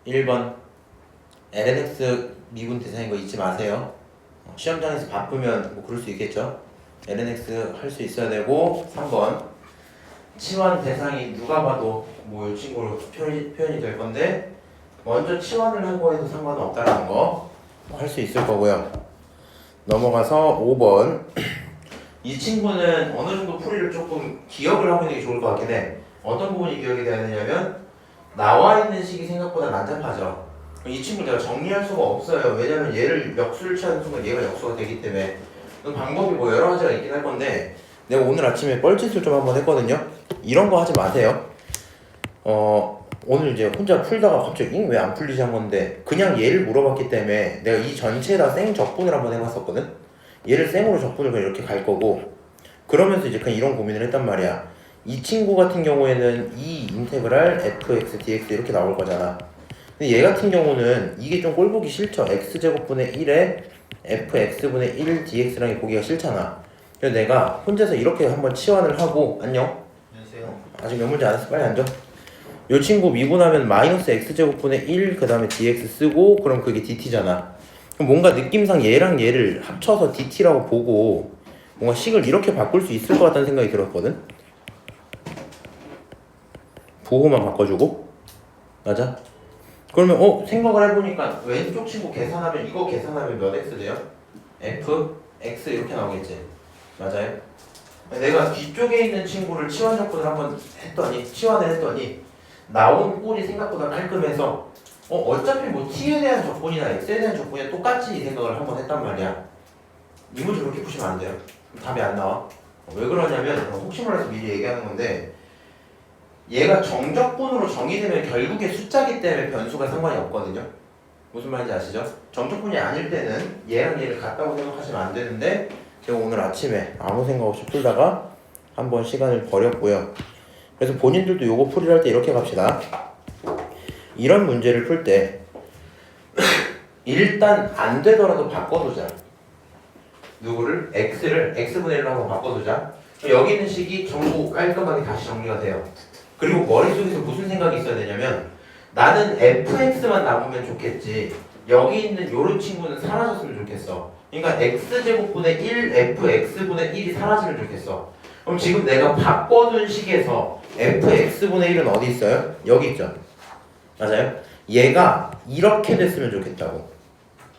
1번 LNX 미분 대상인 거 잊지 마세요. 시험장에서 바쁘면 뭐 그럴 수 있겠죠. LNX 할 수 있어야 되고 3번 치환 대상이 누가 봐도 뭐 이 친구로 표현이 될 건데 먼저 치환을 한 거에도 상관은 없다라는 거 할 수 있을 거고요. 넘어가서 5번 이 친구는 어느 정도 풀이를 조금 기억을 하고 있는 게 좋을 것 같긴 해. 어떤 부분이 기억이 돼야 되냐면 나와 있는 식이 생각보다 난잡하죠. 이 친구 내가 정리할 수가 없어요. 왜냐면 얘를 역수를 취하는 순간 얘가 역수가 되기 때문에 방법이 뭐 여러 가지가 있긴 할 건데 내가 오늘 아침에 뻘짓을 좀 한번 했거든요. 이런 거 하지 마세요. 오늘 이제 혼자 풀다가 갑자기 왜 안 풀리지 한 건데 그냥 얘를 물어봤기 때문에 내가 이 전체에다 생 적분을 한번 해봤었거든. 얘를 생으로 적분을 그냥 이렇게 갈 거고 그러면서 이제 그냥 이런 고민을 했단 말이야. 이 친구 같은 경우에는 이 인테그랄 fx dx 이렇게 나올 거잖아. 근데 얘 같은 경우는 이게 좀 꼴보기 싫죠. x제곱분의 1에 fx분의 1 dx랑이 보기가 싫잖아. 그래서 내가 혼자서 이렇게 한번 치환을 하고 안녕. 안녕하세요. 아직 몇 문제 안 했어. 빨리 앉아. 요 친구 미분하면 마이너스 x제곱분의 1 그 다음에 dx 쓰고 그럼 그게 dt잖아. 그럼 뭔가 느낌상 얘랑 얘를 합쳐서 dt라고 보고 뭔가 식을 이렇게 바꿀 수 있을 것 같다는 생각이 들었거든. 부호만 바꿔주고 맞아? 그러면 생각을 해보니까 왼쪽 친구 계산하면 이거 계산하면 몇 x 돼요? f x 이렇게 나오겠지. 맞아요? 내가 뒤쪽에 있는 친구를 치환 적분을 한번 치환을 했더니 나온 꼴이 생각보다 깔끔해서 어차피 뭐 t에 대한 적분이나 x에 대한 적분이 똑같이 이 생각을 한번 했단 말이야. 이 문제 그렇게 푸시면 안 돼요. 답이 안 나와. 왜 그러냐면 혹시 몰라서 미리 얘기하는 건데 얘가 정적분으로 정의되면 결국에 숫자기 때문에 변수가 상관이 없거든요. 무슨 말인지 아시죠? 정적분이 아닐 때는 얘랑 얘를 같다고 생각하시면 안 되는데 제가 오늘 아침에 아무 생각 없이 풀다가 한번 시간을 버렸고요. 그래서 본인들도 요거 풀이를 할 때 이렇게 갑시다. 이런 문제를 풀 때 일단 안 되더라도 바꿔두자. 누구를? x를 x분의 1로 한번 바꿔두자. 여기 있는 식이 전부 깔끔하게 다시 정리가 돼요. 그리고 머릿속에서 무슨 생각이 있어야 되냐면 나는 fx만 남으면 좋겠지. 여기 있는 요런 친구는 사라졌으면 좋겠어. 그러니까 x제곱분의 1 fx분의 1이 사라지면 좋겠어. 그럼 지금 내가 바꿔둔 식에서 fx분의 1은 어디 있어요? 여기 있죠. 맞아요? 얘가 이렇게 됐으면 좋겠다고.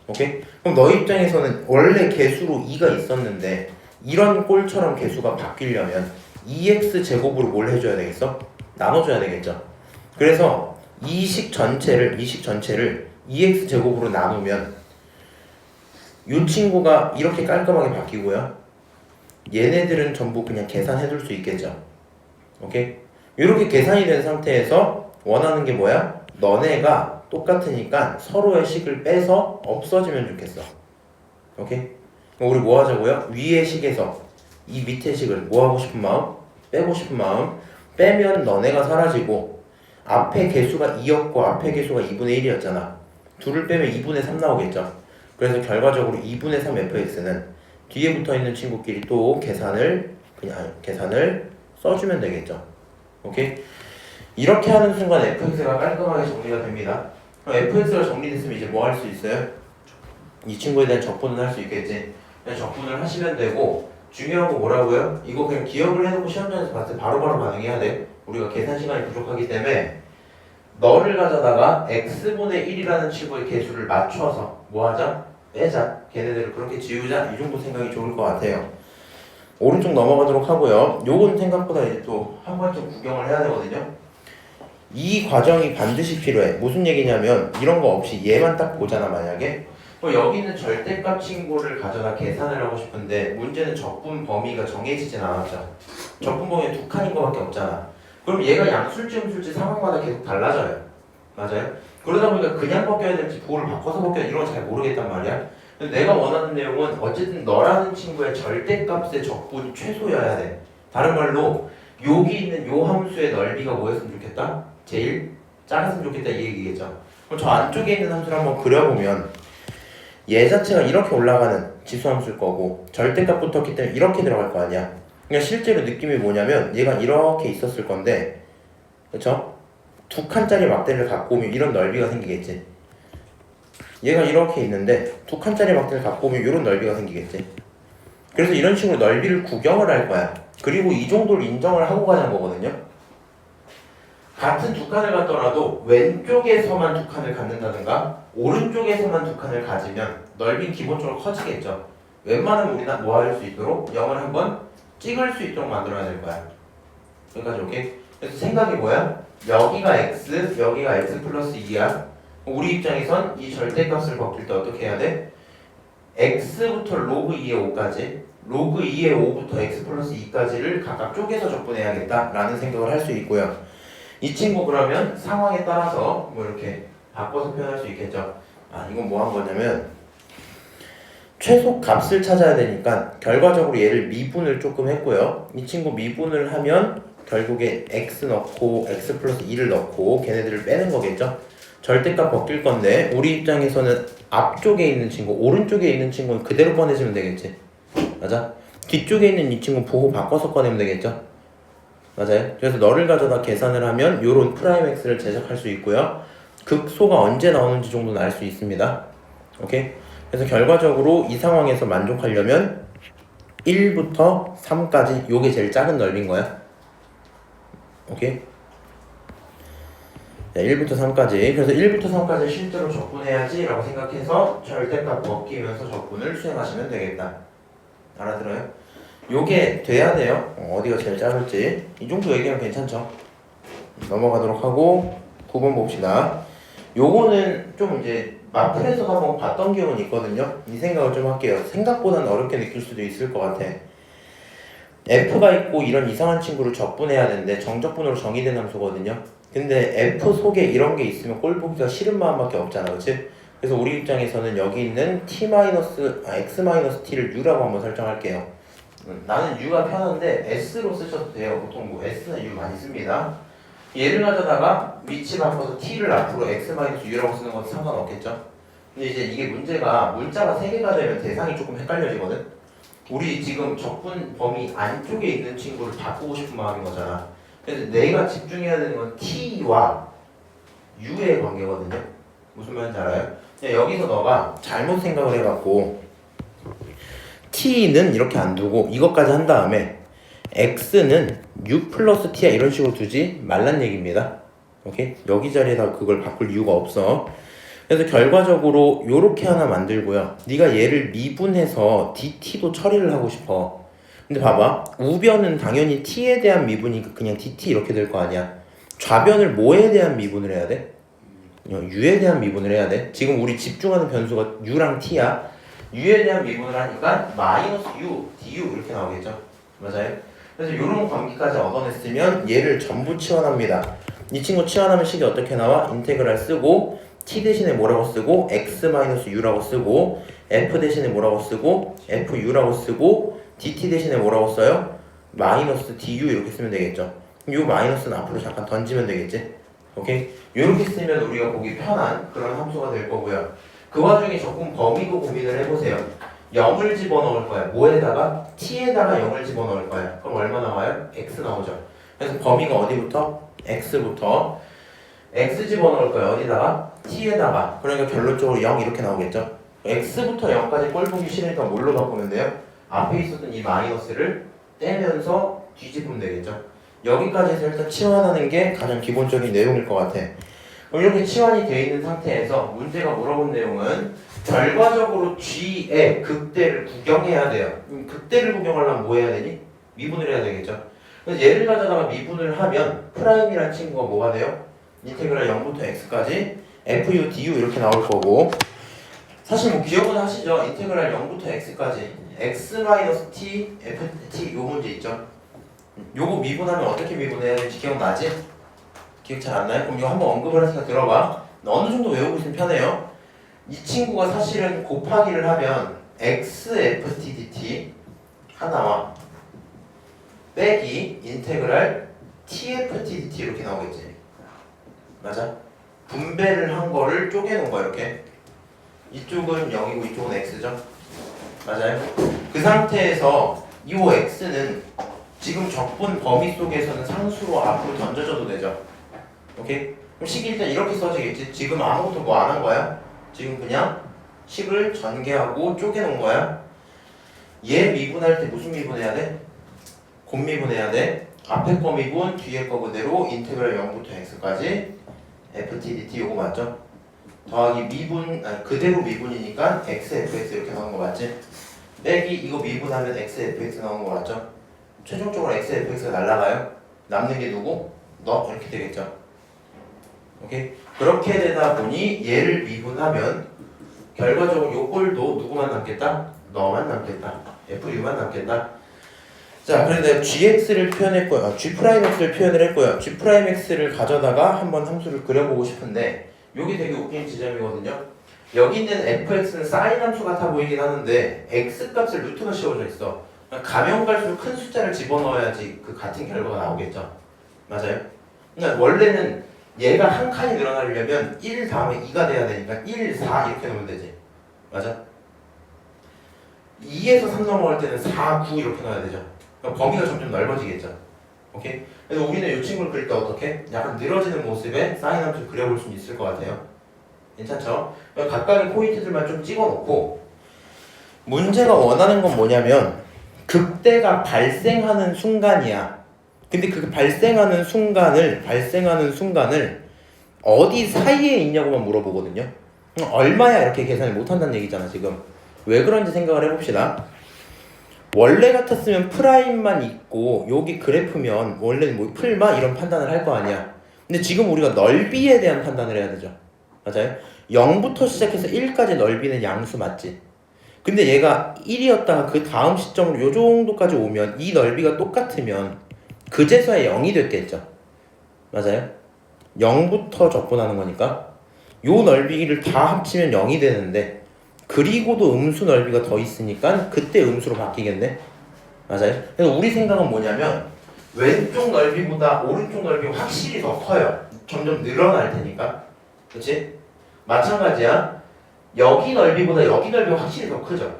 오케이? 그럼 너 입장에서는 원래 개수로 2가 있었는데 이런 꼴처럼 개수가 바뀌려면 2x제곱으로 뭘 해줘야 되겠어? 나눠줘야 되겠죠. 그래서 이 식 전체를 2x제곱으로 나누면 이 친구가 이렇게 깔끔하게 바뀌고요. 얘네들은 전부 그냥 계산해둘 수 있겠죠. 오케이? 이렇게 계산이 된 상태에서 원하는 게 뭐야? 너네가 똑같으니까 서로의 식을 빼서 없어지면 좋겠어. 오케이? 그럼 우리 뭐 하자고요? 위의 식에서 이 밑의 식을 뭐 하고 싶은 마음? 빼고 싶은 마음. 빼면 너네가 사라지고 앞에 개수가 2였고 앞에 개수가 2분의 1이었잖아. 둘을 빼면 2분의 3 나오겠죠. 그래서 결과적으로 2분의 3 fx는 뒤에 붙어있는 친구끼리 또 계산을 써주면 되겠죠. 오케이? 이렇게 하는 순간 fx가 깔끔하게 정리가 됩니다. 그럼 fx가 정리됐으면 이제 뭐 할 수 있어요? 이 친구에 대한 적분은 할 수 있겠지. 그냥 적분을 하시면 되고 중요한 거 뭐라고요? 이거 그냥 기억을 해놓고 시험장에서 봤을 때 바로바로 반응해야 돼. 우리가 계산 시간이 부족하기 때문에 너를 가져다가 x분의 1이라는 친구의 개수를 맞춰서 뭐 하자? 빼자. 걔네들을 그렇게 지우자. 이 정도 생각이 좋을 것 같아요. 오른쪽 넘어가도록 하고요. 요건 생각보다 이제 또 한 번쯤 구경을 해야 되거든요. 이 과정이 반드시 필요해. 무슨 얘기냐면 이런 거 없이 얘만 딱 보잖아 만약에. 여기 있는 절대값 친구를 가져다 계산을 하고 싶은데 문제는 적분 범위가 정해지진 않았죠. 적분 범위가 두 칸인 거밖에 없잖아. 그럼 얘가 양수일지 음수일지 상황마다 계속 달라져요. 맞아요? 그러다 보니까 그냥 바뀌어야 될지 부호를 바꿔서 바뀌어야 될지 이런 걸 잘 모르겠단 말이야. 근데 내가 원하는 내용은 어쨌든 너라는 친구의 절대값의 적분이 최소여야 돼. 다른 말로 여기 있는 요 함수의 넓이가 뭐였으면 좋겠다? 제일 작았으면 좋겠다 이 얘기겠죠. 그럼 저 안쪽에 있는 함수를 한번 그려보면 얘 자체가 이렇게 올라가는 지수함수일 거고 절대값 붙었기 때문에 이렇게 들어갈 거 아니야. 그러니까 실제로 느낌이 뭐냐면 얘가 이렇게 있었을 건데 그쵸? 두 칸짜리 막대를 갖고 오면 이런 넓이가 생기겠지. 얘가 이렇게 있는데 두 칸짜리 막대를 갖고 오면 이런 넓이가 생기겠지. 그래서 이런 식으로 넓이를 구경을 할 거야. 그리고 이 정도를 인정을 하고 가자는 거거든요. 같은 두 칸을 갖더라도 왼쪽에서만 두 칸을 갖는다든가 오른쪽에서만 두 칸을 가지면 넓이는 기본적으로 커지겠죠. 웬만하면 우리는 뭐 할 수 있도록 0을 한번 찍을 수 있도록 만들어야 될 거야. 여기까지 오케이? 그래서 생각이 뭐야? 여기가 x, 여기가 x 플러스 2야. 우리 입장에선 이 절대값을 바뀔 때 어떻게 해야 돼? x부터 로그 2의 5까지, 로그 2의 5부터 x 플러스 2까지를 각각 쪼개서 적분해야겠다라는 생각을 할 수 있고요. 이 친구 그러면 상황에 따라서 뭐 이렇게 바꿔서 표현할 수 있겠죠. 아, 이건 뭐 한 거냐면 최소 값을 찾아야 되니까 결과적으로 얘를 미분을 조금 했고요. 이 친구 미분을 하면 결국에 x 넣고 x 플러스 2를 넣고 걔네들을 빼는 거겠죠. 절대값 바뀔 건데 우리 입장에서는 앞쪽에 있는 친구, 오른쪽에 있는 친구는 그대로 꺼내주면 되겠지. 맞아? 뒤쪽에 있는 이 친구 보고 바꿔서 꺼내면 되겠죠. 맞아요? 그래서 너를 가져다 계산을 하면 요런 프라임 x를 제작할 수 있고요. 극소가 언제 나오는지 정도는 알 수 있습니다. 오케이? 그래서 결과적으로 이 상황에서 만족하려면 1부터 3까지 요게 제일 작은 넓이인 거야. 오케이? 자, 1부터 3까지. 그래서 1부터 3까지 실제로 적분해야지 라고 생각해서 절대값 벗기면서 적분을 수행하시면 되겠다. 알아들어요? 요게 돼야 돼요. 어디가 제일 작을지. 이 정도 얘기하면 괜찮죠? 넘어가도록 하고 9번 봅시다. 요거는 좀 이제 마플에서 한번 봤던 기억은 있거든요. 이 생각을 좀 할게요. 생각보다는 어렵게 느낄 수도 있을 것 같아. F가 있고 이런 이상한 친구를 적분해야 되는데 정적분으로 정의된 함수거든요. 근데 F 속에 이런 게 있으면 꼴 보기가 싫은 마음밖에 없잖아, 그치? 그래서 우리 입장에서는 여기 있는 x-t를 u라고 한번 설정할게요. 나는 u가 편한데 s로 쓰셔도 돼요. 보통 뭐 s나 u 많이 씁니다. 얘를 가져다가 위치 바꿔서 t를 앞으로 x-u라고 쓰는 건 상관없겠죠? 근데 이제 이게 문제가 문자가 3개가 되면 대상이 조금 헷갈려지거든? 우리 지금 적분 범위 안쪽에 있는 친구를 바꾸고 싶은 마음인 거잖아. 그래서 내가 집중해야 되는 건 t와 u의 관계거든요. 무슨 말인지 알아요? 여기서 너가 잘못 생각을 해갖고 t는 이렇게 안 두고 이것까지 한 다음에 x는 u 플러스 t야 이런 식으로 두지 말란 얘기입니다. 오케이? 여기 자리에다 그걸 바꿀 이유가 없어. 그래서 결과적으로 요렇게 하나 만들고요. 네가 얘를 미분해서 dt도 처리를 하고 싶어. 근데 봐봐. 우변은 당연히 t에 대한 미분이니까 그냥 dt 이렇게 될 거 아니야. 좌변을 뭐에 대한 미분을 해야 돼? u에 대한 미분을 해야 돼. 지금 우리 집중하는 변수가 u랑 t야. u에 대한 미분을 하니까 마이너스 u, du 이렇게 나오겠죠. 맞아요? 그래서 이런 관계까지 얻어냈으면 얘를 전부 치환합니다. 이 친구 치환하면 식이 어떻게 나와? 인테그랄 쓰고 t 대신에 뭐라고 쓰고 x-u라고 쓰고 f 대신에 뭐라고 쓰고 fu라고 쓰고 dt 대신에 뭐라고 써요? 마이너스 du 이렇게 쓰면 되겠죠. 이 마이너스는 앞으로 잠깐 던지면 되겠지. 오케이? 이렇게 쓰면 우리가 보기 편한 그런 함수가 될 거고요. 그 와중에 적분 범위도 고민을 해보세요. 0을 집어넣을 거야. 뭐에다가? t에다가 0을 집어넣을 거야. 그럼 얼마 나와요? x 나오죠. 그래서 범위가 어디부터? x부터 x 집어넣을 거야. 어디다가? t에다가. 그러니까 결론적으로 0 이렇게 나오겠죠. x부터 0까지 꼴 보기 싫으니까 뭘로 바꾸면 돼요? 앞에 있었던 이 마이너스를 떼면서 뒤집으면 되겠죠. 여기까지 해서 일단 치환하는 게 가장 기본적인 내용일 것 같아. 그럼 이렇게 치환이 되어 있는 상태에서 문제가 물어본 내용은 결과적으로 g의 극대를 구경해야 돼요. 극대를 구경하려면 뭐 해야 되니? 미분을 해야 되겠죠. 그래서 얘를 가져다가 미분을 하면 프라임이란 친구가 뭐가 돼요? 인테그랄 0부터 x까지 fu, du 이렇게 나올 거고 사실 뭐 기억은 하시죠? 인테그랄 0부터 x까지 x-t, ft 요 문제 있죠? 요거 미분하면 어떻게 미분해야 되는지 기억나지? 기억 잘 안 나요? 그럼 이거 한번 언급을 해서 들어봐. 어느 정도 외우고 있으면 편해요. 이 친구가 사실은 곱하기를 하면 xft dt 하나와 빼기 인테그랄 tft dt 이렇게 나오겠지. 맞아? 분배를 한 거를 쪼개놓은 거야 이렇게. 이쪽은 0이고 이쪽은 x죠. 맞아요? 그 상태에서 이 x는 지금 적분 범위 속에서는 상수로 앞으로 던져줘도 되죠. 오케이? 그럼 식이 일단 이렇게 써지겠지. 지금 아무것도 뭐 안 한 거야. 지금 그냥 식을 전개하고 쪼개놓은 거야. 얘 미분할 때 무슨 미분해야 돼? 곱 미분해야 돼. 앞에 거 미분, 뒤에 거 그대로 인테그랄 0부터 x까지 ft dt 요거 맞죠? 더하기 미분, 아니 그대로 미분이니까 x fx 이렇게 나오는 거 맞지? 빼기 이거 미분하면 x fx 나오는 거 맞죠? 최종적으로 x fx가 날라가요. 남는 게 누구? 너 이렇게 되겠죠. 오케이? 그렇게 되다 보니 얘를 미분하면 결과적으로 요 꼴도 누구만 남겠다? 너만 남겠다. fu만 남겠다. 자, 그런데 gx를 표현했고요. g'x를 표현을 했고요. g'x를 가져다가 한번 함수를 그려보고 싶은데 여기 되게 웃긴 지점이거든요. 여기 있는 fx는 사인 함수 같아 보이긴 하는데 x 값을 루트가 씌워져 있어. 가면 갈수록 큰 숫자를 집어넣어야지 그 같은 결과가 나오겠죠. 맞아요? 그러니까 원래는 얘가 한 칸이 늘어나려면 1 다음에 2가 돼야 되니까 1, 4 이렇게 넣으면 되지. 맞아? 2에서 3 넘어갈 때는 4, 9 이렇게 넣어야 되죠. 그러니까 범위가 점점 넓어지겠죠. 오케이? 그래서 우리는 이 친구를 그릴 때 어떻게? 약간 늘어지는 모습에 사인 함수를 그려볼 수 있을 것 같아요. 괜찮죠? 각각의 포인트들만 좀 찍어놓고 문제가 원하는 건 뭐냐면 극대가 발생하는 순간이야. 근데 그 발생하는 순간을 어디 사이에 있냐고만 물어보거든요. 얼마야 이렇게 계산을 못한다는 얘기잖아 지금. 왜 그런지 생각을 해봅시다. 원래 같았으면 프라임만 있고 여기 그래프면 원래는 뭐 풀마 이런 판단을 할 거 아니야. 근데 지금 우리가 넓이에 대한 판단을 해야 되죠. 맞아요? 0부터 시작해서 1까지 넓이는 양수 맞지? 근데 얘가 1이었다가 그 다음 시점으로 요 정도까지 오면 이 넓이가 똑같으면 그제서야 0이 됐겠죠. 맞아요? 0부터 접근하는 거니까 요 넓이를 다 합치면 0이 되는데 그리고도 음수 넓이가 더 있으니까 그때 음수로 바뀌겠네. 맞아요? 그래서 우리 생각은 뭐냐면 왼쪽 넓이보다 오른쪽 넓이가 확실히 더 커요. 점점 늘어날 테니까. 그치? 마찬가지야. 여기 넓이보다 여기 넓이가 확실히 더 크죠.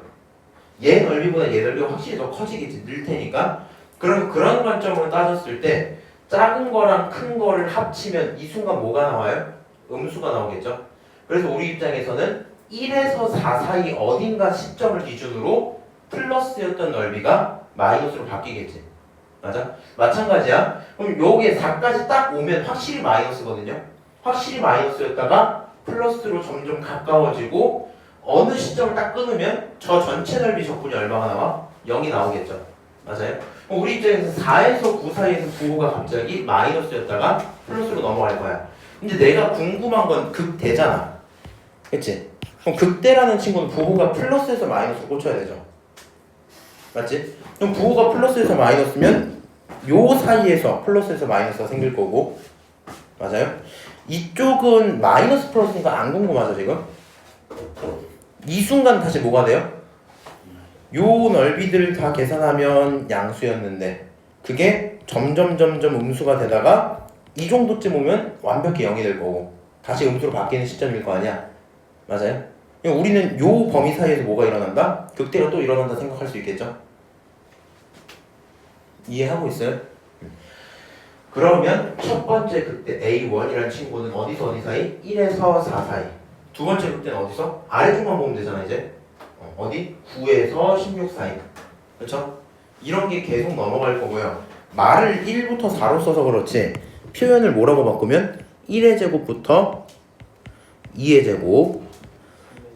얘 넓이보다 얘 넓이가 확실히 더 커지겠지. 늘 테니까. 그럼 그런 관점으로 따졌을 때 작은 거랑 큰 거를 합치면 이 순간 뭐가 나와요? 음수가 나오겠죠. 그래서 우리 입장에서는 1에서 4 사이 어딘가 시점을 기준으로 플러스였던 넓이가 마이너스로 바뀌겠지. 맞아? 마찬가지야. 그럼 요게 4까지 딱 오면 확실히 마이너스거든요. 확실히 마이너스였다가 플러스로 점점 가까워지고 어느 시점을 딱 끊으면 저 전체 넓이 적분이 얼마가 나와? 0이 나오겠죠. 맞아요? 우리 입장에서 4에서 9 사이에서 부호가 갑자기 마이너스였다가 플러스로 넘어갈 거야. 근데 내가 궁금한 건 극대잖아. 그치? 그럼 극대라는 친구는 부호가 플러스에서 마이너스로 꽂혀야 되죠. 맞지? 그럼 부호가 플러스에서 마이너스면 요 사이에서 플러스에서 마이너스가 생길 거고. 맞아요? 이쪽은 마이너스 플러스니까 안 궁금하죠 지금? 이 순간 다시 뭐가 돼요? 요 넓이들을 다 계산하면 양수였는데 그게 점점 음수가 되다가 이 정도쯤 오면 완벽히 0이 될 거고 다시 음수로 바뀌는 시점일 거 아니야. 맞아요? 우리는 요 범위 사이에서 뭐가 일어난다? 극대로 또 일어난다 생각할 수 있겠죠? 이해하고 있어요? 그러면 첫 번째 극대 A1이라는 친구는 어디서 어디 사이? 1에서 4 사이. 두 번째 극대는 어디서? 아래쪽만 보면 되잖아 이제. 어디? 9에서 16 사이. 그렇죠? 이런 게 계속 넘어갈 거고요. 말을 1부터 4로 써서 그렇지 표현을 뭐라고 바꾸면 1의 제곱부터 2의 제곱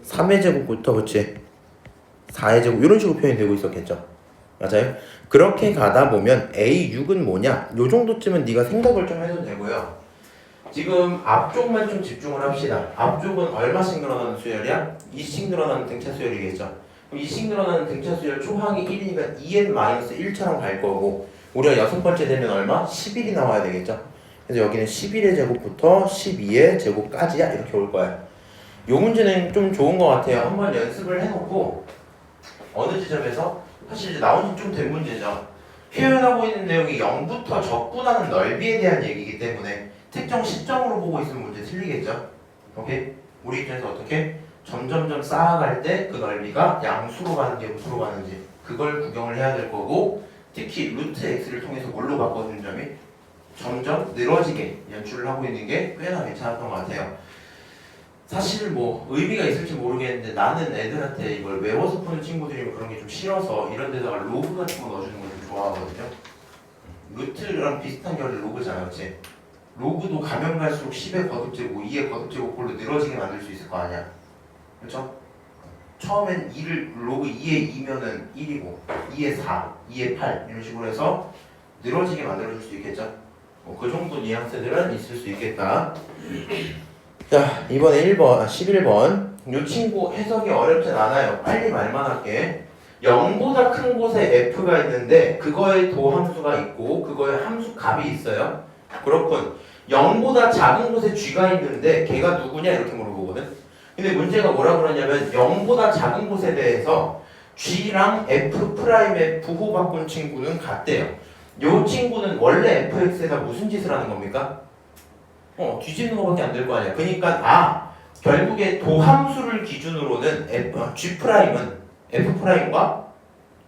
3의 제곱부터 그렇지 4의 제곱 이런 식으로 표현이 되고 있었겠죠. 맞아요? 그렇게 가다 보면 A6은 뭐냐? 요 정도쯤은 네가 생각을 좀 해도 되고요. 지금 앞쪽만 좀 집중을 합시다. 앞쪽은 얼마씩 늘어나는 수열이야? 2씩 늘어나는 등차 수열이겠죠. 그럼 2씩 늘어나는 등차 수열 초항이 1이니까 2n-1처럼 갈 거고 우리가 여섯 번째 되면 얼마? 11이 나와야 되겠죠. 그래서 여기는 11의 제곱부터 12의 제곱까지야 이렇게 올 거야. 요 문제는 좀 좋은 것 같아요. 한번 연습을 해놓고 어느 지점에서 사실 이제 나온 지 좀 된 문제죠. 표현하고 있는 내용이 0부터 적분하는 넓이에 대한 얘기이기 때문에 특정 시점으로 보고 있으면 문제 틀리겠죠. 오케이? 우리 입장에서 어떻게? 점점점 쌓아갈 때 그 넓이가 양수로 가는지 음수로 가는지 그걸 구경을 해야 될 거고 특히 루트 x를 통해서 뭘로 바꿔주는 점이 점점 늘어지게 연출을 하고 있는 게 꽤나 괜찮았던 것 같아요. 사실 뭐 의미가 있을지 모르겠는데 나는 애들한테 이걸 외워서 푸는 친구들이면 그런 게 좀 싫어서 이런 데다가 로그 같은 거 넣어주는 걸 좀 좋아하거든요. 루트랑 비슷한 결의 로그잖아, 그치? 로그도 가면 갈수록 10의 거듭제곱, 2의 거듭제곱꼴로 늘어지게 만들 수 있을 거 아니야. 그렇죠? 처음엔 2를 로그 2의 2면은 1이고 2의 4, 2의 8 이런 식으로 해서 늘어지게 만들어줄 수 있겠죠? 그 정도 뉘앙스들은 있을 수 있겠다. 자, 이번에 11번. 이 친구 해석이 어렵진 않아요. 빨리 말만 할게. 0보다 큰 곳에 f가 있는데 그거에 도함수가 있고 그거에 함수 값이 있어요. 그렇군. 0보다 작은 곳에 g가 있는데 걔가 누구냐 이렇게 물어보거든. 근데 문제가 뭐라 그러냐면 0보다 작은 곳에 대해서 g랑 f'의 부호 바꾼 친구는 같대요. 요 친구는 원래 fx에다 무슨 짓을 하는 겁니까? 뒤집는 거밖에 안 될 거 아니야. 그러니까 결국에 도함수를 기준으로는 g'은 f'과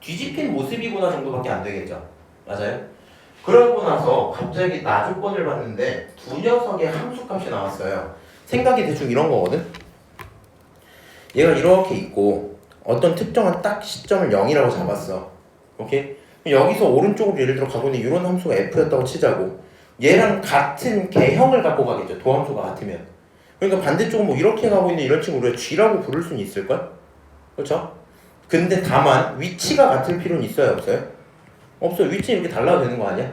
뒤집힌 모습이구나 정도밖에 안 되겠죠. 맞아요? 그러고 나서 갑자기 나조건을 봤는데 두 녀석의 함수값이 나왔어요. 생각이 대충 이런 거거든. 얘가 이렇게 있고 어떤 특정한 딱 시점을 0이라고 잡았어. 오케이? 여기서 오른쪽으로 예를 들어 가고 있는 이런 함수가 f였다고 치자고 얘랑 같은 개형을 갖고 가겠죠. 도함수가 같으면. 그러니까 반대쪽은 뭐 이렇게 가고 있는 이런 친구를 우리가 g라고 부를 수는 있을걸? 그렇죠? 근데 다만 위치가 같을 필요는 있어요, 없어요? 없어요. 위치는 이렇게 달라도 되는 거 아니야?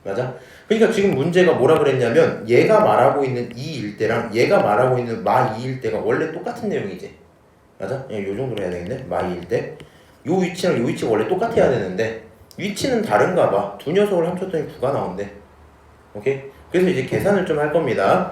맞아? 그러니까 지금 문제가 뭐라 그랬냐면 얘가 말하고 있는 이 일대랑 얘가 말하고 있는 마 이 일대가 원래 똑같은 내용이지. 맞아? 요 정도로 해야 되겠네. 마 이 일대. 요 위치랑 요 위치가 원래 똑같아야 되는데 위치는 다른가 봐. 두 녀석을 합쳤더니 9가 나온대. 오케이? 그래서 이제 계산을 좀 할 겁니다.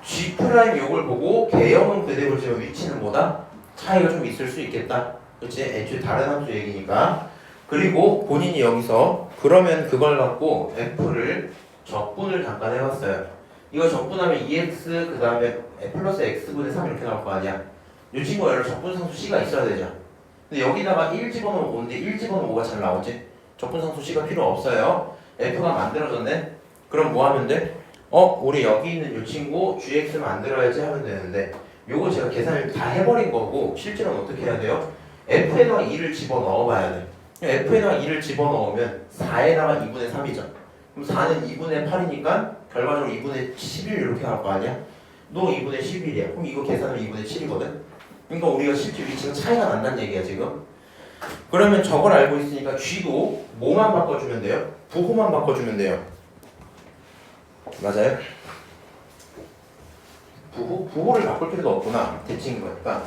G' 요걸 보고 개형은 그대로지만 위치는 뭐다? 차이가 좀 있을 수 있겠다. 그치? 애초에 다른 함수 얘기니까. 그리고 본인이 여기서 그러면 그걸 갖고 f를 적분을 잠깐 해봤어요. 이거 적분하면 2x 그 다음에 플러스 x분의 3 이렇게 나올 거 아니야. 이 친구가 여러 적분상수 c가 있어야 되죠. 근데 여기다가 1 집어넣으면 5인데 1 집어넣으면 5가 잘 나오지? 적분상수 c가 필요 없어요. f가 만들어졌네? 그럼 뭐 하면 돼? 우리 여기 있는 이 친구 gx 만들어야지 하면 되는데 요거 제가 계산을 다 해버린 거고 실제로는 어떻게 해야 돼요? f에다가 2를 집어넣어 봐야 돼. f에다가 2를 집어넣으면 4에다가 2분의 3이죠. 그럼 4는 2분의 8이니까 결과적으로 2분의 11 이렇게 나올 거 아니야? 너 2분의 11이야. 그럼 이거 계산하면 2분의 7이거든? 그러니까 우리가 실제 위치가 차이가 난다는 얘기야 지금. 그러면 저걸 알고 있으니까 g도 뭐만 바꿔주면 돼요? 부호만 바꿔주면 돼요. 맞아요? 부호를 바꿀 필요도 없구나. 대칭인 거니까.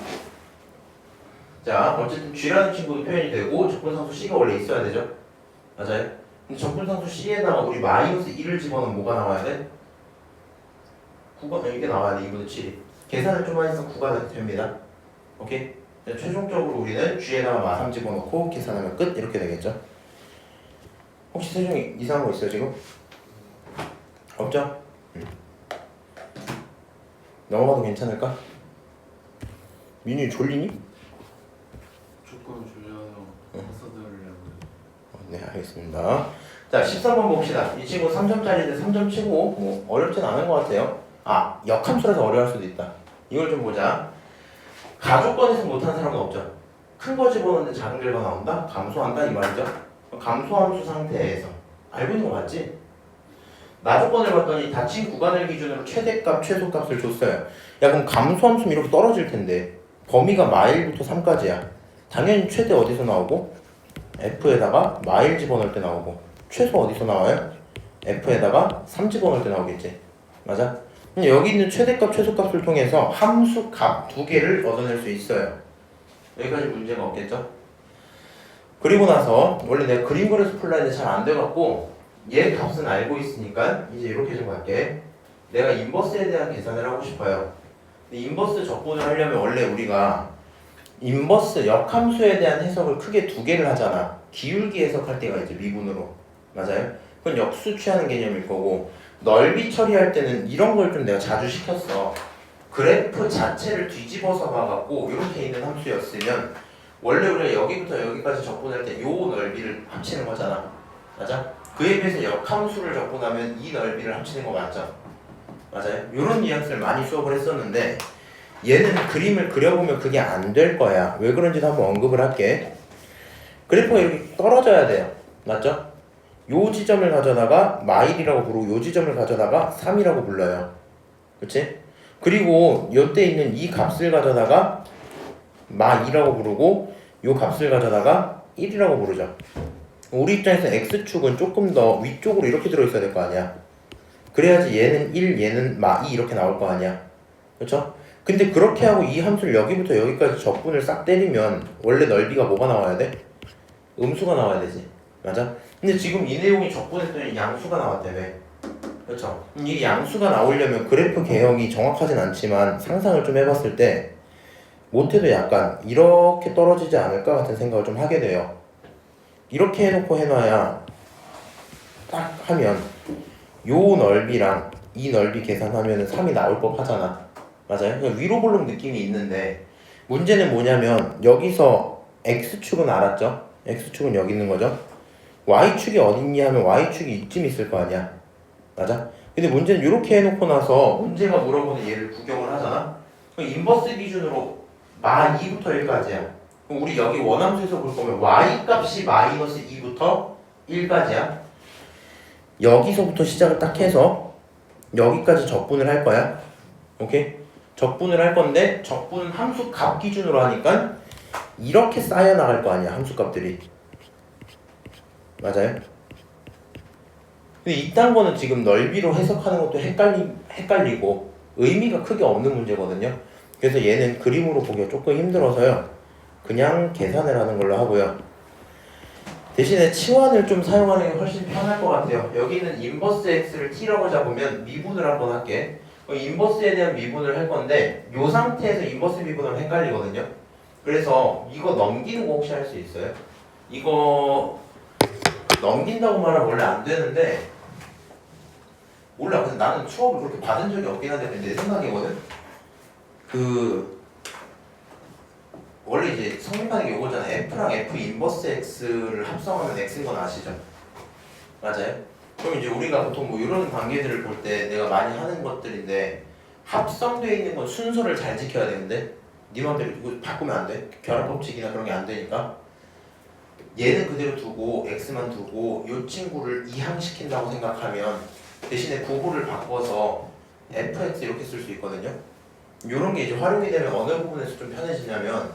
자, 어쨌든 g라는 친구도 표현이 되고 적분상수 c가 원래 있어야 되죠. 맞아요? 근데 적분상수 c에다가 우리 마이너스 1을 집어넣으면 뭐가 나와야 돼? 9가 이게 나와야 돼. 2분의 7이. 계산을 좀 해서 9가 됩니다. 오케이? 최종적으로 우리는 g에다가 마3 집어넣고 계산하면 끝 이렇게 되겠죠. 혹시 세종이 이상한 거 있어요 지금? 없죠? 넘어가도 괜찮을까? 민준이 졸리니? 조금 졸려서 써드리려고. 네, 알겠습니다. 자, 13번 봅시다. 이 친구 3점짜리인데 3점 치고 뭐 어렵진 않은 것 같아요. 역함수라서 어려울 수도 있다. 이걸 좀 보자. 가족권에서 못한 사람은 없죠. 큰 거 집어넣는데 작은 결과 나온다? 감소한다 이 말이죠. 감소함수 상태에서 알고 있는 거 맞지? 나조건을 봤더니 닫힌 구간을 기준으로 최대값, 최소값을 줬어요. 야 그럼 감소함수는 이렇게 떨어질 텐데 범위가 마일부터 3까지야. 당연히 최대 어디서 나오고? F에다가 마일 집어넣을 때 나오고 최소 어디서 나와요? F에다가 3 집어넣을 때 나오겠지. 맞아? 여기 있는 최대값, 최소값을 통해서 함수 값 두 개를 얻어낼 수 있어요. 여기까지 문제가 없겠죠? 그리고 나서 원래 내가 그림 그려서 풀라 했는데 잘 안 돼갖고 얘 값은 알고 있으니까 이제 이렇게 좀 할게. 내가 인버스에 대한 계산을 하고 싶어요. 근데 인버스 적분을 하려면 원래 우리가 인버스 역함수에 대한 해석을 크게 두 개를 하잖아. 기울기 해석할 때가 이제 미분으로. 맞아요? 그건 역수 취하는 개념일 거고 넓이 처리할 때는 이런 걸 좀 내가 자주 시켰어. 그래프 자체를 뒤집어서 봐갖고 이렇게 있는 함수였으면 원래 우리가 여기부터 여기까지 적분할 때 요 넓이를 합치는 거잖아. 맞아? 그에 비해서 역함수를 적고 나면 이 넓이를 합치는 거 맞죠? 맞아요? 이런 뉘앙스를 많이 수업을 했었는데 얘는 그림을 그려보면 그게 안 될 거야. 왜 그런지도 한번 언급을 할게. 그래프가 이렇게 떨어져야 돼요. 맞죠? 요 지점을 가져다가 마일이라고 부르고 요 지점을 가져다가 3이라고 불러요. 그치? 그리고 요때 있는 이 값을 가져다가 마2라고 부르고 요 값을 가져다가 1이라고 부르죠. 우리 입장에서 x축은 조금 더 위쪽으로 이렇게 들어있어야 될 거 아니야. 그래야지 얘는 1, 얘는 마2 이렇게 나올 거 아니야. 그쵸? 근데 그렇게 하고 이 함수를 여기부터 여기까지 적분을 싹 때리면 원래 넓이가 뭐가 나와야 돼? 음수가 나와야 되지. 맞아? 근데 지금 이 내용이 적분했더니 양수가 나왔다며. 그렇죠? 이 양수가 나오려면 그래프 개형이 정확하진 않지만 상상을 좀 해봤을 때 못해도 약간 이렇게 떨어지지 않을까 같은 생각을 좀 하게 돼요. 이렇게 해놓고 해놔야 딱 하면 요 넓이랑 이 넓이 계산하면 3이 나올 법 하잖아. 맞아요? 그냥 위로 볼록 느낌이 있는데 문제는 뭐냐면 여기서 x축은 알았죠? x축은 여기 있는 거죠? y축이 어딨니 하면 y축이 이쯤 있을 거 아니야. 맞아? 근데 문제는 이렇게 해놓고 나서 문제가 물어보는 얘를 구경을 하잖아? 그럼 인버스 기준으로 마 2부터 1까지야. 그럼 우리 여기 원함수에서 볼 거면 y 값이 마이너스 2부터 1까지야. 여기서부터 시작을 딱 해서 여기까지 적분을 할 거야. 오케이? 적분을 할 건데 적분은 함수 값 기준으로 하니까 이렇게 쌓여 나갈 거 아니야. 함수 값들이. 맞아요? 근데 이딴 거는 지금 넓이로 해석하는 것도 헷갈리고 의미가 크게 없는 문제거든요. 그래서 얘는 그림으로 보기가 조금 힘들어서요. 그냥 계산을 하는 걸로 하고요. 대신에 치환을 좀 사용하는 게 훨씬 편할 것 같아요. 여기는 인버스 x를 t라고 잡으면 미분을 한번 할게. 인버스에 대한 미분을 할 건데 이 상태에서 인버스 미분하면 헷갈리거든요. 그래서 이거 넘기는 거 혹시 할 수 있어요? 이거 넘긴다고 말하면 원래 안 되는데 몰라. 근데 나는 수업을 그렇게 받은 적이 없긴 한데 내 생각이거든. 원래 이제 성립하는 게 요거잖아. F랑 F 인버스 X를 합성하면 X인 건 아시죠? 맞아요? 그럼 이제 우리가 보통 뭐 이런 관계들을 볼 때 내가 많이 하는 것들인데 합성되어 있는 건 순서를 잘 지켜야 되는데 네 맘대로 이거 바꾸면 안 돼. 결합 법칙이나 그런 게 안 되니까 얘는 그대로 두고 X만 두고 이 친구를 이항시킨다고 생각하면 대신에 부호를 바꿔서 fx 이렇게 쓸 수 있거든요. 이런 게 이제 활용이 되면 어느 부분에서 좀 편해지냐면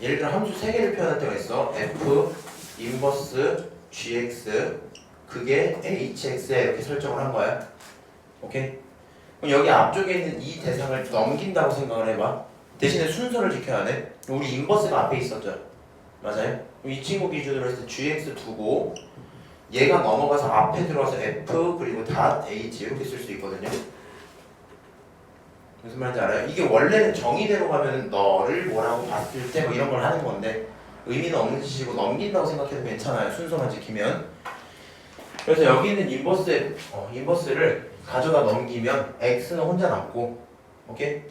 예를 들어 함수 3개를 표현할 때가 있어. f 인버스 gx 그게 hx에 이렇게 설정을 한 거야. 오케이? 그럼 여기 앞쪽에 있는 이 대상을 넘긴다고 생각을 해봐. 대신에 순서를 지켜야 돼. 우리 인버스가 앞에 있었죠. 맞아요? 이 친구 기준으로 해서 gx 두고 얘가 넘어가서 앞에 들어와서 f 그리고 닷 h 이렇게 쓸 수 있거든요. 무슨 말인지 알아요? 이게 원래는 정의대로 가면 너를 뭐라고 봤을 때 뭐 이런 걸 하는 건데 의미는 없는 짓이고 넘긴다고 생각해도 괜찮아요. 순서만 지키면. 그래서 여기 있는 인버스를 가져다 넘기면 x는 혼자 남고 오케이?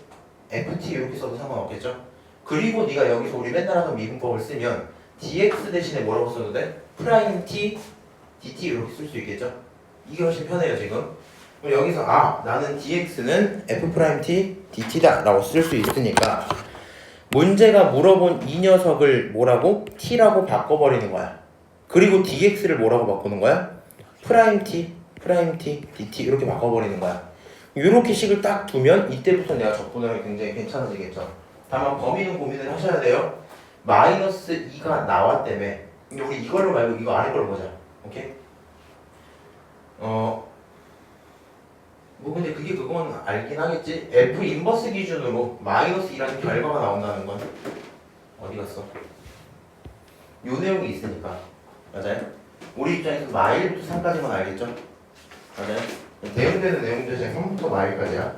ft 이렇게 써도 상관없겠죠? 그리고 네가 여기서 우리 맨날 하던 미분법을 쓰면 dx 대신에 뭐라고 써도 돼? 프라임 t dt 이렇게 쓸 수 있겠죠? 이게 훨씬 편해요 지금. 그럼 여기서 나는 dx는 f'(t) dt다 라고 쓸 수 있으니까 문제가 물어본 이 녀석을 뭐라고? t라고 바꿔버리는 거야. 그리고 dx를 뭐라고 바꾸는 거야? 프라임 t dt 이렇게 바꿔버리는 거야. 이렇게 식을 딱 두면 이때부터 내가 적분을 하면 굉장히 괜찮아지겠죠. 다만 범위는 고민을 하셔야 돼요. 마이너스 2가 나왔다며. 근데 우리 이걸로 말고 이거 아래 걸 보자. 오케이? 뭐 근데 그게 그건 알긴 하겠지. F 인버스 기준으로 마이너스 2라는 결과가 나온다는 건 어디 갔어? 요 내용이 있으니까. 맞아요? 우리 입장에서 마일부터 3까지만 알겠죠? 맞아요? 대응되는 내용들 중에 3부터 마일까지야.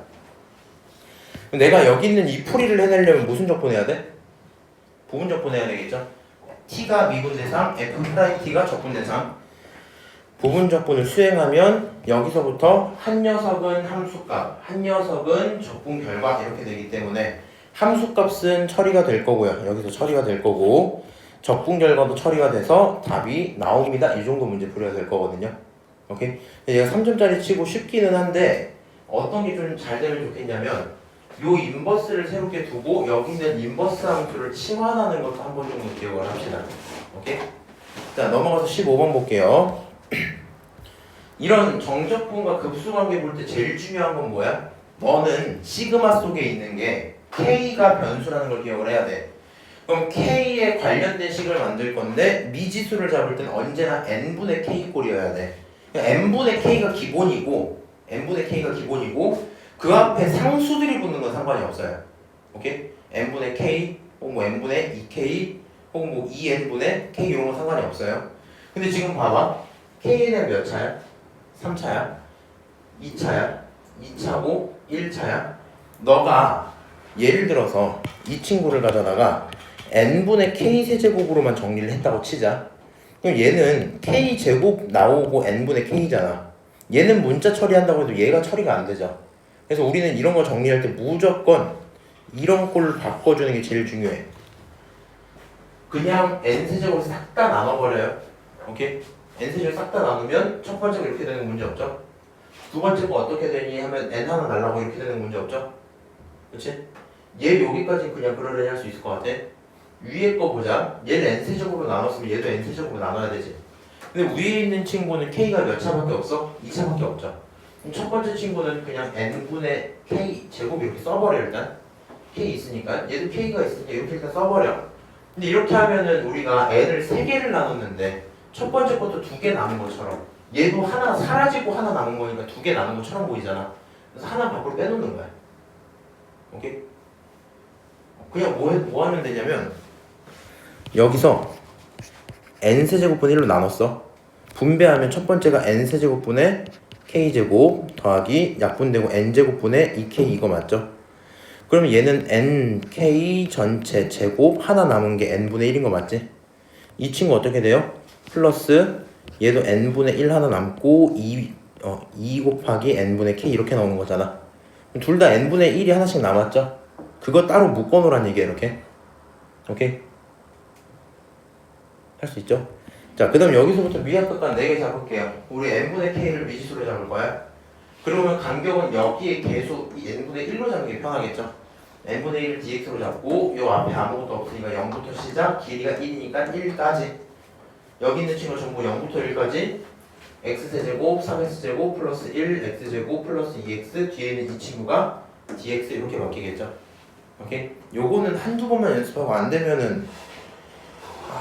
내가 여기 있는 이 풀이를 해내려면 무슨 적분해야 돼? 부분 적분해야 되겠죠? t가 미분 대상, f'(t가 적분 대상. 부분 적분을 수행하면 여기서부터 한 녀석은 함수값, 한 녀석은 적분 결과 이렇게 되기 때문에 함수값은 처리가 될 거고요. 여기서 처리가 될 거고 적분 결과도 처리가 돼서 답이 나옵니다. 이 정도 문제 풀어야 될 거거든요. 오케이? 얘가 3점짜리 치고 쉽기는 한데 어떤 게 좀 잘 되면 좋겠냐면 요 인버스를 새롭게 두고 여기 있는 인버스 함수를 치환하는 것도 한 번 정도 기억을 합시다. 오케이? 자, 넘어가서 15번 볼게요. 이런 정적분과 급수관계 볼 때 제일 중요한 건 뭐야? 너는 시그마 속에 있는 게 K가 변수라는 걸 기억을 해야 돼. 그럼 K에 관련된 식을 만들 건데 미지수를 잡을 때는 언제나 n분의 K 꼴이어야 돼. n분의 K가 기본이고 그 앞에 상수들이 붙는 건 상관이 없어요. 오케이? n분의 K 혹은 뭐 n분의 2K 혹은 뭐 2n분의 K 이런 건 상관이 없어요. 근데 지금 봐봐. K에 대한 몇 차야? 3차야? 2차야? 2차고 1차야? 너가 예를 들어서 이 친구를 가져다가 n분의 k 세제곱으로만 정리를 했다고 치자. 그럼 얘는 k 제곱 나오고 n분의 k잖아. 얘는 문자 처리한다고 해도 얘가 처리가 안 되죠. 그래서 우리는 이런 거 정리할 때 무조건 이런 꼴을 바꿔주는 게 제일 중요해. 그냥 n 세제곱을 싹 다 나눠버려요. 오케이? n 세제곱 싹 다 나누면 첫 번째가 이렇게 되는 문제 없죠? 두 번째가 어떻게 되니 하면 n 하나 날라고 이렇게 되는 문제 없죠? 그치? 얘 여기까지 그냥 그러려니 할 수 있을 것 같아. 위에 거 보자. 얘를 n세제곱으로 나눴으면 얘도 n세제곱으로 나눠야 되지. 근데 위에 있는 친구는 k가 몇 차밖에 없어? 2차밖에 없죠. 그럼 첫 번째 친구는 그냥 n분의 k 제곱 이렇게 써버려. 일단 k 있으니까 얘도 k가 있으니까 이렇게 일단 써버려. 근데 이렇게 하면은 우리가 n을 3개를 나눴는데 첫 번째 것도 2개 남은 것처럼 얘도 하나 사라지고 하나 남은 거니까 2개 남은 것처럼 보이잖아. 그래서 하나 밖으로 빼놓는 거야. 오케이? 그냥 뭐 하면 되냐면 여기서 n세제곱분의 1로 나눴어. 분배하면 첫 번째가 n세제곱분의 k제곱 더하기 약분되고 n제곱분의 2k 이거 맞죠? 그러면 얘는 nk 전체 제곱 하나 남은 게 n분의 1인 거 맞지? 이 친구 어떻게 돼요? 플러스 얘도 n분의 1 하나 남고 2 곱하기 n분의 k 이렇게 나오는 거잖아. 둘 다 n분의 1이 하나씩 남았죠? 그거 따로 묶어놓으란 얘기야 이렇게. 오케이? 할 수 있죠? 자, 그 다음 여기서부터 위에 끝까지 4개 잡을게요. 우리 n분의 k를 미지수로 잡을 거야. 그러면 간격은 여기에 계속 이 n분의 1로 잡는 게 편하겠죠? n분의 1을 dx로 잡고 요 앞에 아무것도 없으니까 0부터 시작, 길이가 1이니까 1까지. 여기 있는 친구 전부 0부터 1까지 x세제곱 3x제곱 플러스 1 x제곱 플러스 2x 뒤에 있는 이 친구가 dx 이렇게 바뀌겠죠? 오케이? 요거는 한두 번만 연습하고 안 되면은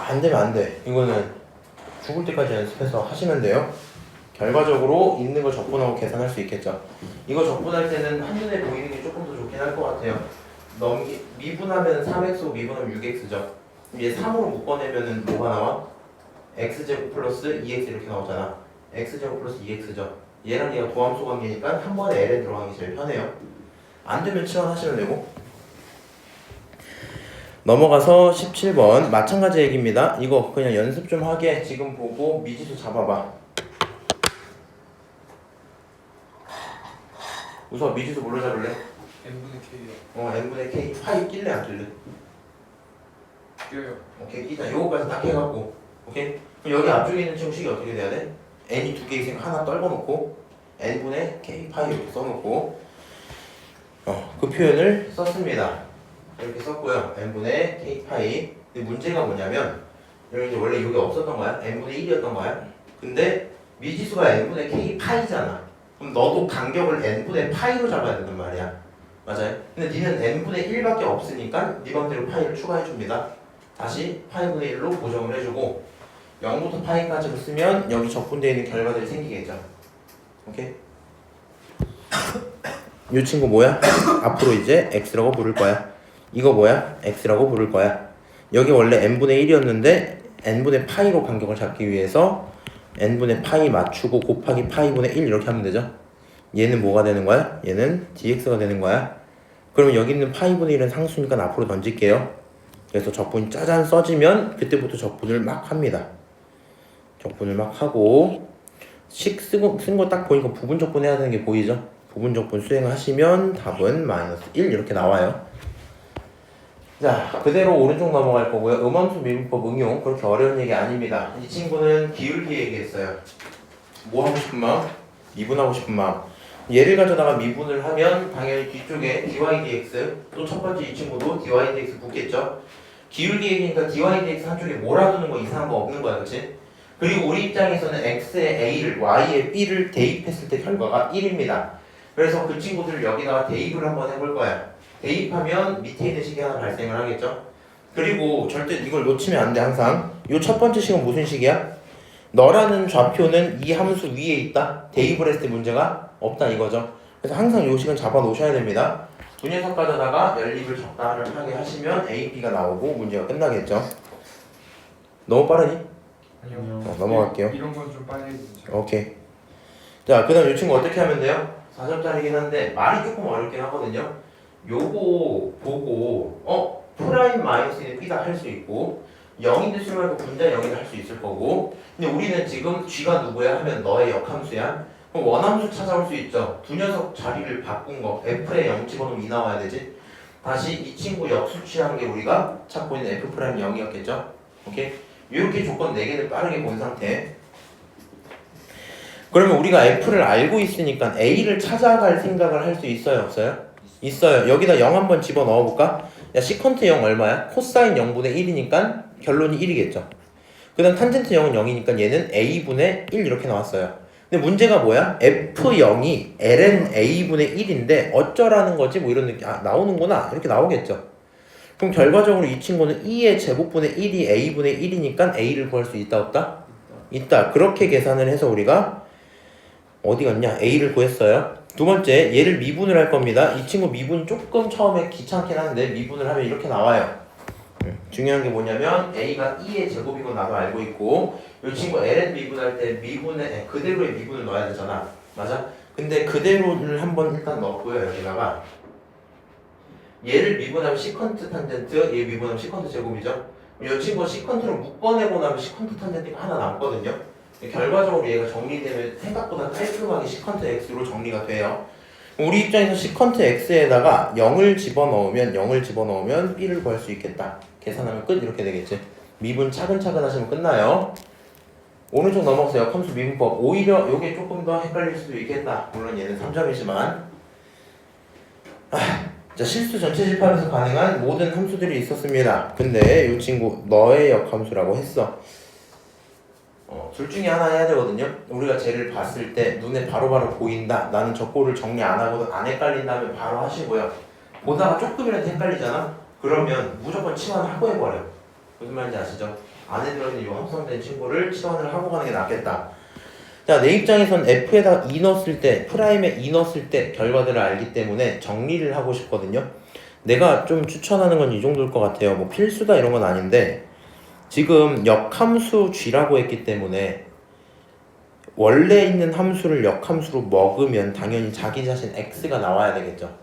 안 되면 안 돼. 이거는 죽을 때까지 연습해서 하시면 돼요. 결과적으로 있는 걸 적분하고 계산할 수 있겠죠. 이거 적분할 때는 한눈에 보이는 게 조금 더 좋긴 할 것 같아요. 미분하면 3x고 미분하면 6x죠. 얘 3으로 묶어내면은 뭐가 나와? x제곱 플러스 2x 이렇게 나오잖아. x제곱 플러스 2x죠. 얘랑 얘가 도함수 관계니까 한 번에 l에 들어가는 게 제일 편해요. 안 되면 치환하시면 되고. 넘어가서 17번 마찬가지 얘기입니다. 이거 그냥 연습 좀 하게 지금 보고 미지수 잡아봐. 우선 미지수 뭘로 잡을래? n분의 k요. n분의 k 파이 낄래 안 낄래? 껴요. 오케이 끼자. 요거까지 딱 해갖고 오케이? 그럼 여기 앞쪽에 있는 친구 식이 어떻게 돼야 돼? n이 2개 있으니까 하나 떨궈놓고 n분의 k 파이 이렇게 써놓고 그 표현을 썼습니다. 이렇게 썼고요. n분의 k 파이. 근데 문제가 뭐냐면 여기 원래 이게 없었던 거야. n분의 1이었던 거야. 근데 미지수가 n분의 k 파이잖아. 그럼 너도 간격을 n분의 파이로 잡아야 된단 말이야. 맞아요? 근데 니는 n분의 1밖에 없으니까 니 맘대로 파이를 추가해 줍니다. 다시 파이분의 1로 고정을 해주고 0부터 파이까지로 쓰면 여기 적분되어 있는 결과들이 생기겠죠. 오케이? 이 친구 뭐야? 앞으로 이제 x라고 부를 거야. 이거 뭐야? x라고 부를 거야. 여기 원래 n분의 1이었는데 n분의 파이로 간격을 잡기 위해서 n분의 파이 맞추고 곱하기 파이분의 1 이렇게 하면 되죠. 얘는 뭐가 되는 거야? 얘는 dx가 되는 거야. 그러면 여기 있는 파이분의 1은 상수니까 앞으로 던질게요. 그래서 적분이 짜잔 써지면 그때부터 적분을 막 합니다. 적분을 막 하고 식 쓴 거 딱 보니까 부분 적분 해야 되는 게 보이죠? 부분 적분 수행하시면 답은 마이너스 1 이렇게 나와요. 자, 그대로 오른쪽 넘어갈 거고요. 음함수 미분법 응용 그렇게 어려운 얘기 아닙니다. 이 친구는 기울기 얘기했어요. 뭐 하고 싶은 마음? 미분하고 싶은 마음. 얘를 가져다가 미분을 하면 당연히 뒤쪽에 dy dx 또 첫 번째 이 친구도 dy dx 붙겠죠. 기울기 얘기니까 dy dx 한쪽에 몰아두는 거 이상한 거 없는 거야, 그렇지? 그리고 우리 입장에서는 x의 a를 y의 b를 대입했을 때 결과가 1입니다. 그래서 그 친구들을 여기다가 대입을 한번 해볼 거야. 대입하면 밑에 있는 식이 하나 발생을 하겠죠. 그리고 절대 이걸 놓치면 안 돼. 항상 이 첫 번째 식은 무슨 식이야? 너라는 좌표는 이 함수 위에 있다. 대입을 했을 때 문제가 없다 이거죠. 그래서 항상 이 식은 잡아 놓으셔야 됩니다. 두 녀석 가져다가 연립을 적당을 하게 하시면 AP가 나오고 문제가 끝나겠죠. 너무 빠르니? 아니요. 넘어갈게요. 이런 건 좀 빨리 해주세요. 오케이. 자, 그 다음 이 친구 어떻게 하면 돼요? 4점짜리긴 한데 말이 조금 어렵긴 하거든요. 요거 보고 프라임 마이너스는 B다 할 수 있고 0인데 수 말고 분자 0이다 할 수 있을 거고, 근데 우리는 지금 G가 누구야 하면 너의 역함수야. 그럼 원함수 찾아올 수 있죠. 두 녀석 자리를 바꾼 거 F에 0 집어넣으면 2 나와야 되지. 다시 이 친구 역수 취한 게 우리가 찾고 있는 F 프라임 0이었겠죠. 오케이? 이렇게 조건 4개를 빠르게 본 상태. 그러면 우리가 F를 알고 있으니까 A를 찾아갈 생각을 할 수 있어요, 없어요? 있어요. 여기다 0 한번 집어 넣어볼까? 야, 시컨트 0 얼마야? 코사인 0분의 1이니까 결론이 1이겠죠. 그 다음 탄젠트 0은 0이니까 얘는 A분의 1 이렇게 나왔어요. 근데 문제가 뭐야? F0이 ln A분의 1인데 어쩌라는 거지? 뭐 이런 느낌. 아, 나오는구나. 이렇게 나오겠죠. 그럼 결과적으로 이 친구는 2의 제곱분의 1이 A분의 1이니까 A를 구할 수 있다, 없다? 있다. 그렇게 계산을 해서 우리가 어디 갔냐? A를 구했어요. 두 번째, 얘를 미분을 할 겁니다. 이 친구 미분 조금 처음에 귀찮긴 한데 미분을 하면 이렇게 나와요. 중요한 게 뭐냐면 A가 2의 제곱이고 나도 알고 있고, 이 친구 ln 미분할 때 미분에 그대로의 미분을 넣어야 되잖아. 맞아? 근데 그대로를 한번 일단 넣고요. 여기다가 얘를 미분하면 시컨트 탄젠트, 얘 미분하면 시컨트 제곱이죠. 이 친구 시컨트로 묶어내고 나면 시컨트 탄젠트가 하나 남거든요. 결과적으로 얘가 정리되면 생각보다 깔끔하게 시컨트 x로 정리가 돼요. 우리 입장에서 시컨트 x에다가 0을 집어넣으면 b를 구할 수 있겠다. 계산하면 끝. 이렇게 되겠지. 미분 차근차근 하시면 끝나요. 오른쪽 넘어가세요. 함수 미분법. 오히려 이게 조금 더 헷갈릴 수도 있겠다. 물론 얘는 3점이지만 자, 실수 전체 집합에서 가능한 모든 함수들이 있었습니다. 근데 이 친구 너의 역함수라고 했어. 둘 중에 하나 해야 되거든요. 우리가 쟤를 봤을 때 눈에 바로바로 보인다. 나는 저 꼴을 정리 안 하고도 안 헷갈린다면 바로 하시고요. 보다가 조금이라도 헷갈리잖아? 그러면 무조건 치환을 하고 해버려. 무슨 말인지 아시죠? 안에 들어있는 이 함수된 친구를 치환을 하고 가는 게 낫겠다. 자, 내 입장에선 F에다가 2 넣었을 때, 프라임에 2 넣었을 때 결과들을 알기 때문에 정리를 하고 싶거든요. 내가 좀 추천하는 건 이 정도일 것 같아요. 뭐 필수다 이런 건 아닌데, 지금 역함수 G라고 했기 때문에 원래 있는 함수를 역함수로 먹으면 당연히 자기 자신 X가 나와야 되겠죠.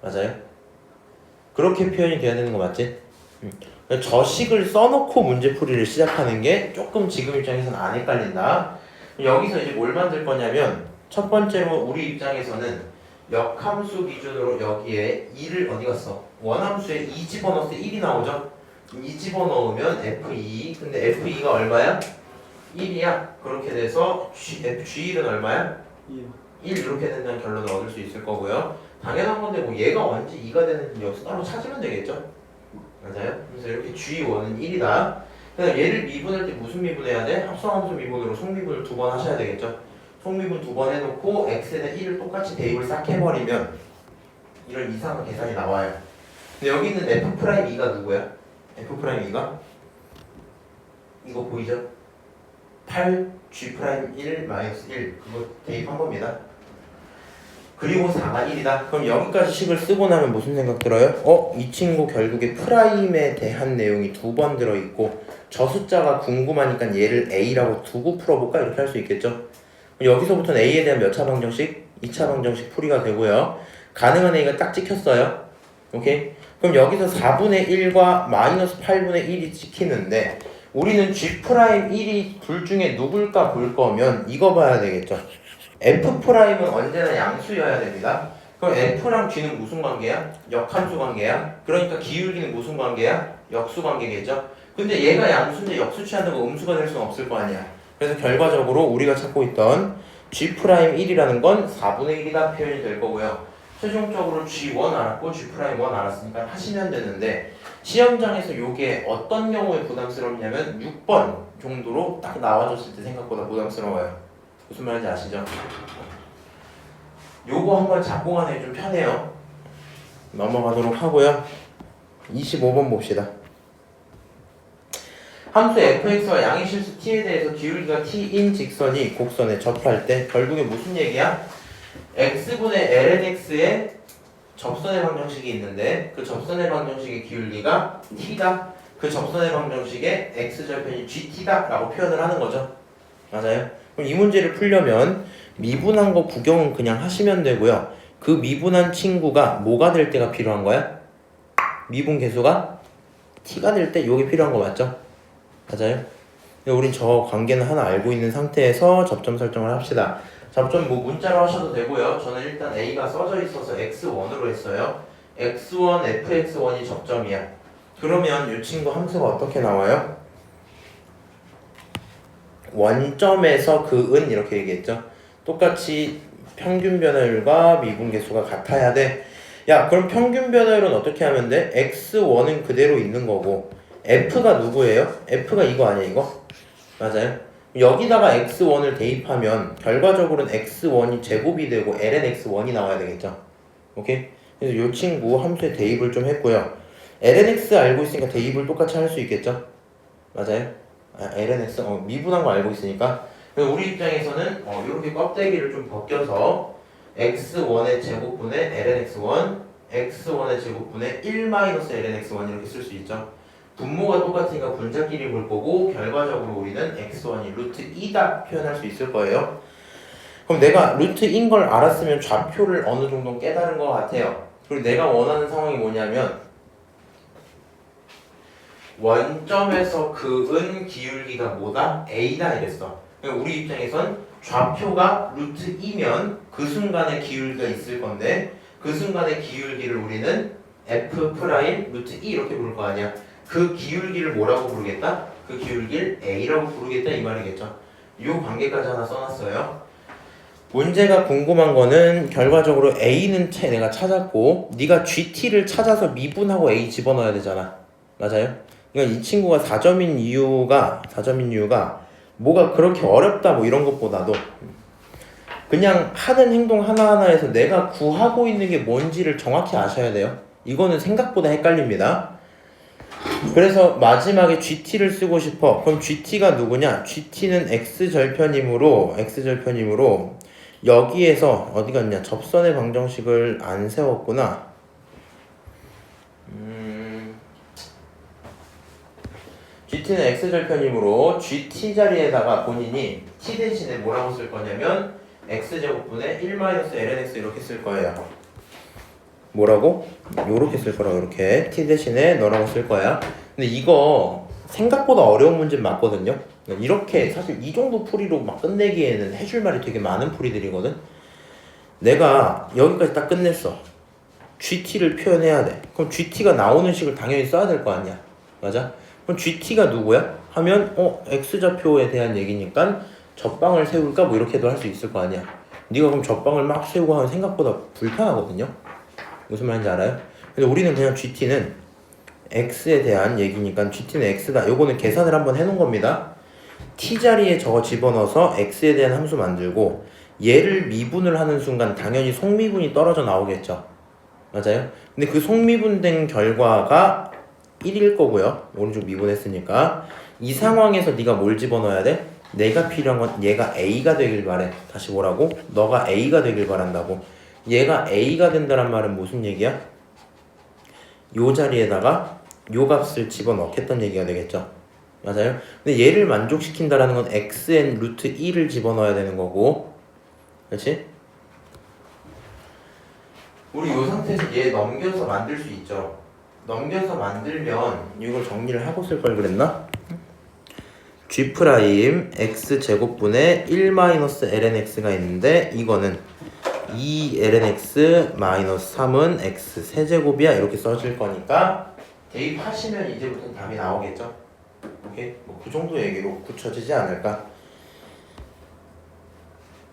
맞아요? 그렇게 표현이 돼야 되는 거 맞지? 저 식을 써놓고 문제풀이를 시작하는 게 조금 지금 입장에서는 안 헷갈린다. 여기서 이제 뭘 만들 거냐면, 첫 번째로 우리 입장에서는 역함수 기준으로 여기에 2를 어디 갔어? 원함수에 2 집어넣었을 때 1이 나오죠? 2 집어넣으면 F2. 근데 F2가 얼마야? 1이야. 그렇게 돼서 F1은 얼마야? 1 이렇게 된다는 결론을 얻을 수 있을 거고요. 당연한 건데 뭐 얘가 언제 2가 되는지 여기서 따로 찾으면 되겠죠? 맞아요? 그래서 이렇게 G1은 1이다. 그다음 얘를 미분할 때 무슨 미분해야 돼? 합성함수 미분으로 속미분을 2번 하셔야 되겠죠? 속미분 2번 해놓고 x에다 1을 똑같이 대입을 싹 해버리면 이런 이상한 계산이 나와요. 근데 여기 있는 F'2가 누구야? F'2가 이거 보이죠? 8G'1 마이너스 1 그거 대입한 겁니다. 그리고 4가 1이다. 그럼 여기까지 식을 쓰고 나면 무슨 생각 들어요? 이 친구 결국에 프라임에 대한 내용이 2번 들어있고 저 숫자가 궁금하니까 얘를 A라고 두고 풀어볼까? 이렇게 할 수 있겠죠? 여기서부터는 A에 대한 몇 차 방정식? 2차 방정식 풀이가 되고요. 가능한 A가 딱 찍혔어요. 오케이? 그럼 여기서 4분의 1과 마이너스 8분의 1이 찍히는데 우리는 G'1이 둘 중에 누굴까 볼 거면 이거 봐야 되겠죠. F'은 언제나 양수여야 됩니다. 그럼 F랑 G는 무슨 관계야? 역함수 관계야. 그러니까 기울기는 무슨 관계야? 역수 관계겠죠. 근데 얘가 양수인데 역수 취하는 거 음수가 될 수는 없을 거 아니야. 그래서 결과적으로 우리가 찾고 있던 G'1이라는 건 4분의 1이다 표현이 될 거고요. 최종적으로 G1 알았고 G'1 알았으니까 하시면 되는데 시험장에서 요게 어떤 경우에 부담스럽냐면 6번 정도로 딱 나와줬을 때 생각보다 부담스러워요. 무슨 말인지 아시죠? 요거 한번 잡고 가는 게 좀 편해요. 넘어가도록 하고요. 25번 봅시다. 함수 fx와 양의 실수 t에 대해서 기울기가 t인 직선이 곡선에 접할 때 결국에 무슨 얘기야? x분의 lnx의 접선의 방정식이 있는데 그 접선의 방정식의 기울기가 t다. 그 접선의 방정식의 x절편이 gt다 라고 표현을 하는 거죠. 맞아요? 그럼 이 문제를 풀려면 미분한 거 구경은 그냥 하시면 되고요. 그 미분한 친구가 뭐가 될 때가 필요한 거야? 미분 계수가 t가 될 때 요게 필요한 거 맞죠? 맞아요? 우린 저 관계는 하나 알고 있는 상태에서 접점 설정을 합시다. 접점 뭐 문자로 하셔도 되고요. 저는 일단 A가 써져 있어서 X1으로 했어요. X1, FX1이 접점이야. 그러면 이 친구 함수가 어떻게 나와요? 원점에서 그 은 이렇게 얘기했죠. 똑같이 평균 변화율과 미분 계수가 같아야 돼. 야, 그럼 평균 변화율은 어떻게 하면 돼? X1은 그대로 있는 거고 F가 누구예요? F가 이거 아니야 이거? 맞아요? 여기다가 X1을 대입하면 결과적으로는 X1이 제곱이 되고 lnx1이 나와야 되겠죠? 오케이? 그래서 이 친구 함수에 대입을 좀 했고요. lnx 알고 있으니까 대입을 똑같이 할 수 있겠죠? 맞아요? lnx 미분한 거 알고 있으니까 그래서 우리 입장에서는 이렇게 껍데기를 좀 벗겨서 x1의 제곱분의 lnx1 x1의 제곱분의 1-lnx1 이렇게 쓸 수 있죠. 분모가 똑같으니까 분자끼리 볼 거고 결과적으로 우리는 x1이 루트 2다 표현할 수 있을 거예요. 그럼 내가 루트인 걸 알았으면 좌표를 어느 정도 깨달은 것 같아요. 그리고 내가 원하는 상황이 뭐냐면 원점에서 그은 기울기가 뭐다? A다 이랬어. 그러니까 우리 입장에선 좌표가 루트 2면 그 순간에 기울기가 있을 건데 그 순간의 기울기를 우리는 F 프라임 루트 2 이렇게 부를 거 아니야. 그 기울기를 뭐라고 부르겠다? 그 기울기를 A라고 부르겠다 이 말이겠죠. 이 관계까지 하나 써놨어요. 문제가 궁금한 거는 결과적으로 A는 내가 찾았고 네가 GT를 찾아서 미분하고 A 집어넣어야 되잖아. 맞아요? 그러니까 이 친구가 4점인 이유가 뭐가 그렇게 어렵다 뭐 이런 것보다도 그냥 하는 행동 하나하나에서 내가 구하고 있는 게 뭔지를 정확히 아셔야 돼요. 이거는 생각보다 헷갈립니다. 그래서 마지막에 GT를 쓰고 싶어. 그럼 GT가 누구냐? GT는 X절편이므로 여기에서 어디 갔냐? 접선의 방정식을 안 세웠구나. GT는 X절편이므로 GT 자리에다가 본인이 T 대신에 뭐라고 쓸 거냐면 X제곱분의 1-lnx 이렇게 쓸 거예요. 뭐라고? 요렇게 쓸 거라고 이렇게 T 대신에 너라고 쓸 거야. 근데 이거 생각보다 어려운 문제는 맞거든요. 이렇게 사실 이 정도 풀이로 막 끝내기에는 해줄 말이 되게 많은 풀이들이거든. 내가 여기까지 딱 끝냈어. GT를 표현해야 돼. 그럼 GT가 나오는 식을 당연히 써야 될 거 아니야. 맞아? 그럼 GT가 누구야? 하면 X좌표에 대한 얘기니까 접방을 세울까? 뭐 이렇게도 할 수 있을 거 아니야. 네가 그럼 접방을 막 세우고 하면 생각보다 불편하거든요. 무슨 말인지 알아요? 근데 우리는 그냥 GT는 X에 대한 얘기니까 GT는 X다. 요거는 계산을 한번 해놓은 겁니다. T 자리에 저거 집어넣어서 X에 대한 함수 만들고 얘를 미분을 하는 순간 당연히 속미분이 떨어져 나오겠죠. 맞아요? 근데 그 속미분된 결과가 1일 거고요. 오른쪽 미분했으니까 이 상황에서 네가 뭘 집어넣어야 돼? 내가 필요한 건 얘가 A가 되길 바래. 다시 뭐라고? 너가 A가 되길 바란다고. 얘가 A가 된다란 말은 무슨 얘기야? 요 자리에다가 요 값을 집어넣겠다는 얘기가 되겠죠. 맞아요? 근데 얘를 만족시킨다라는 건 xn 루트 2를 집어넣어야 되는 거고, 그렇지? 우리 요 상태에서 얘 넘겨서 만들 수 있죠. 넘겨서 만들면 이걸 정리를 하고 쓸 걸 그랬나? g 프라임 x 제곱분의 1-lnx가 있는데 이거는 2ln x 마이너스 3은 x 세제곱이야 이렇게 써질 거니까 대입하시면 이제부터 답이 나오겠죠. 오케이? 뭐 그 정도 얘기로 굳혀지지 않을까.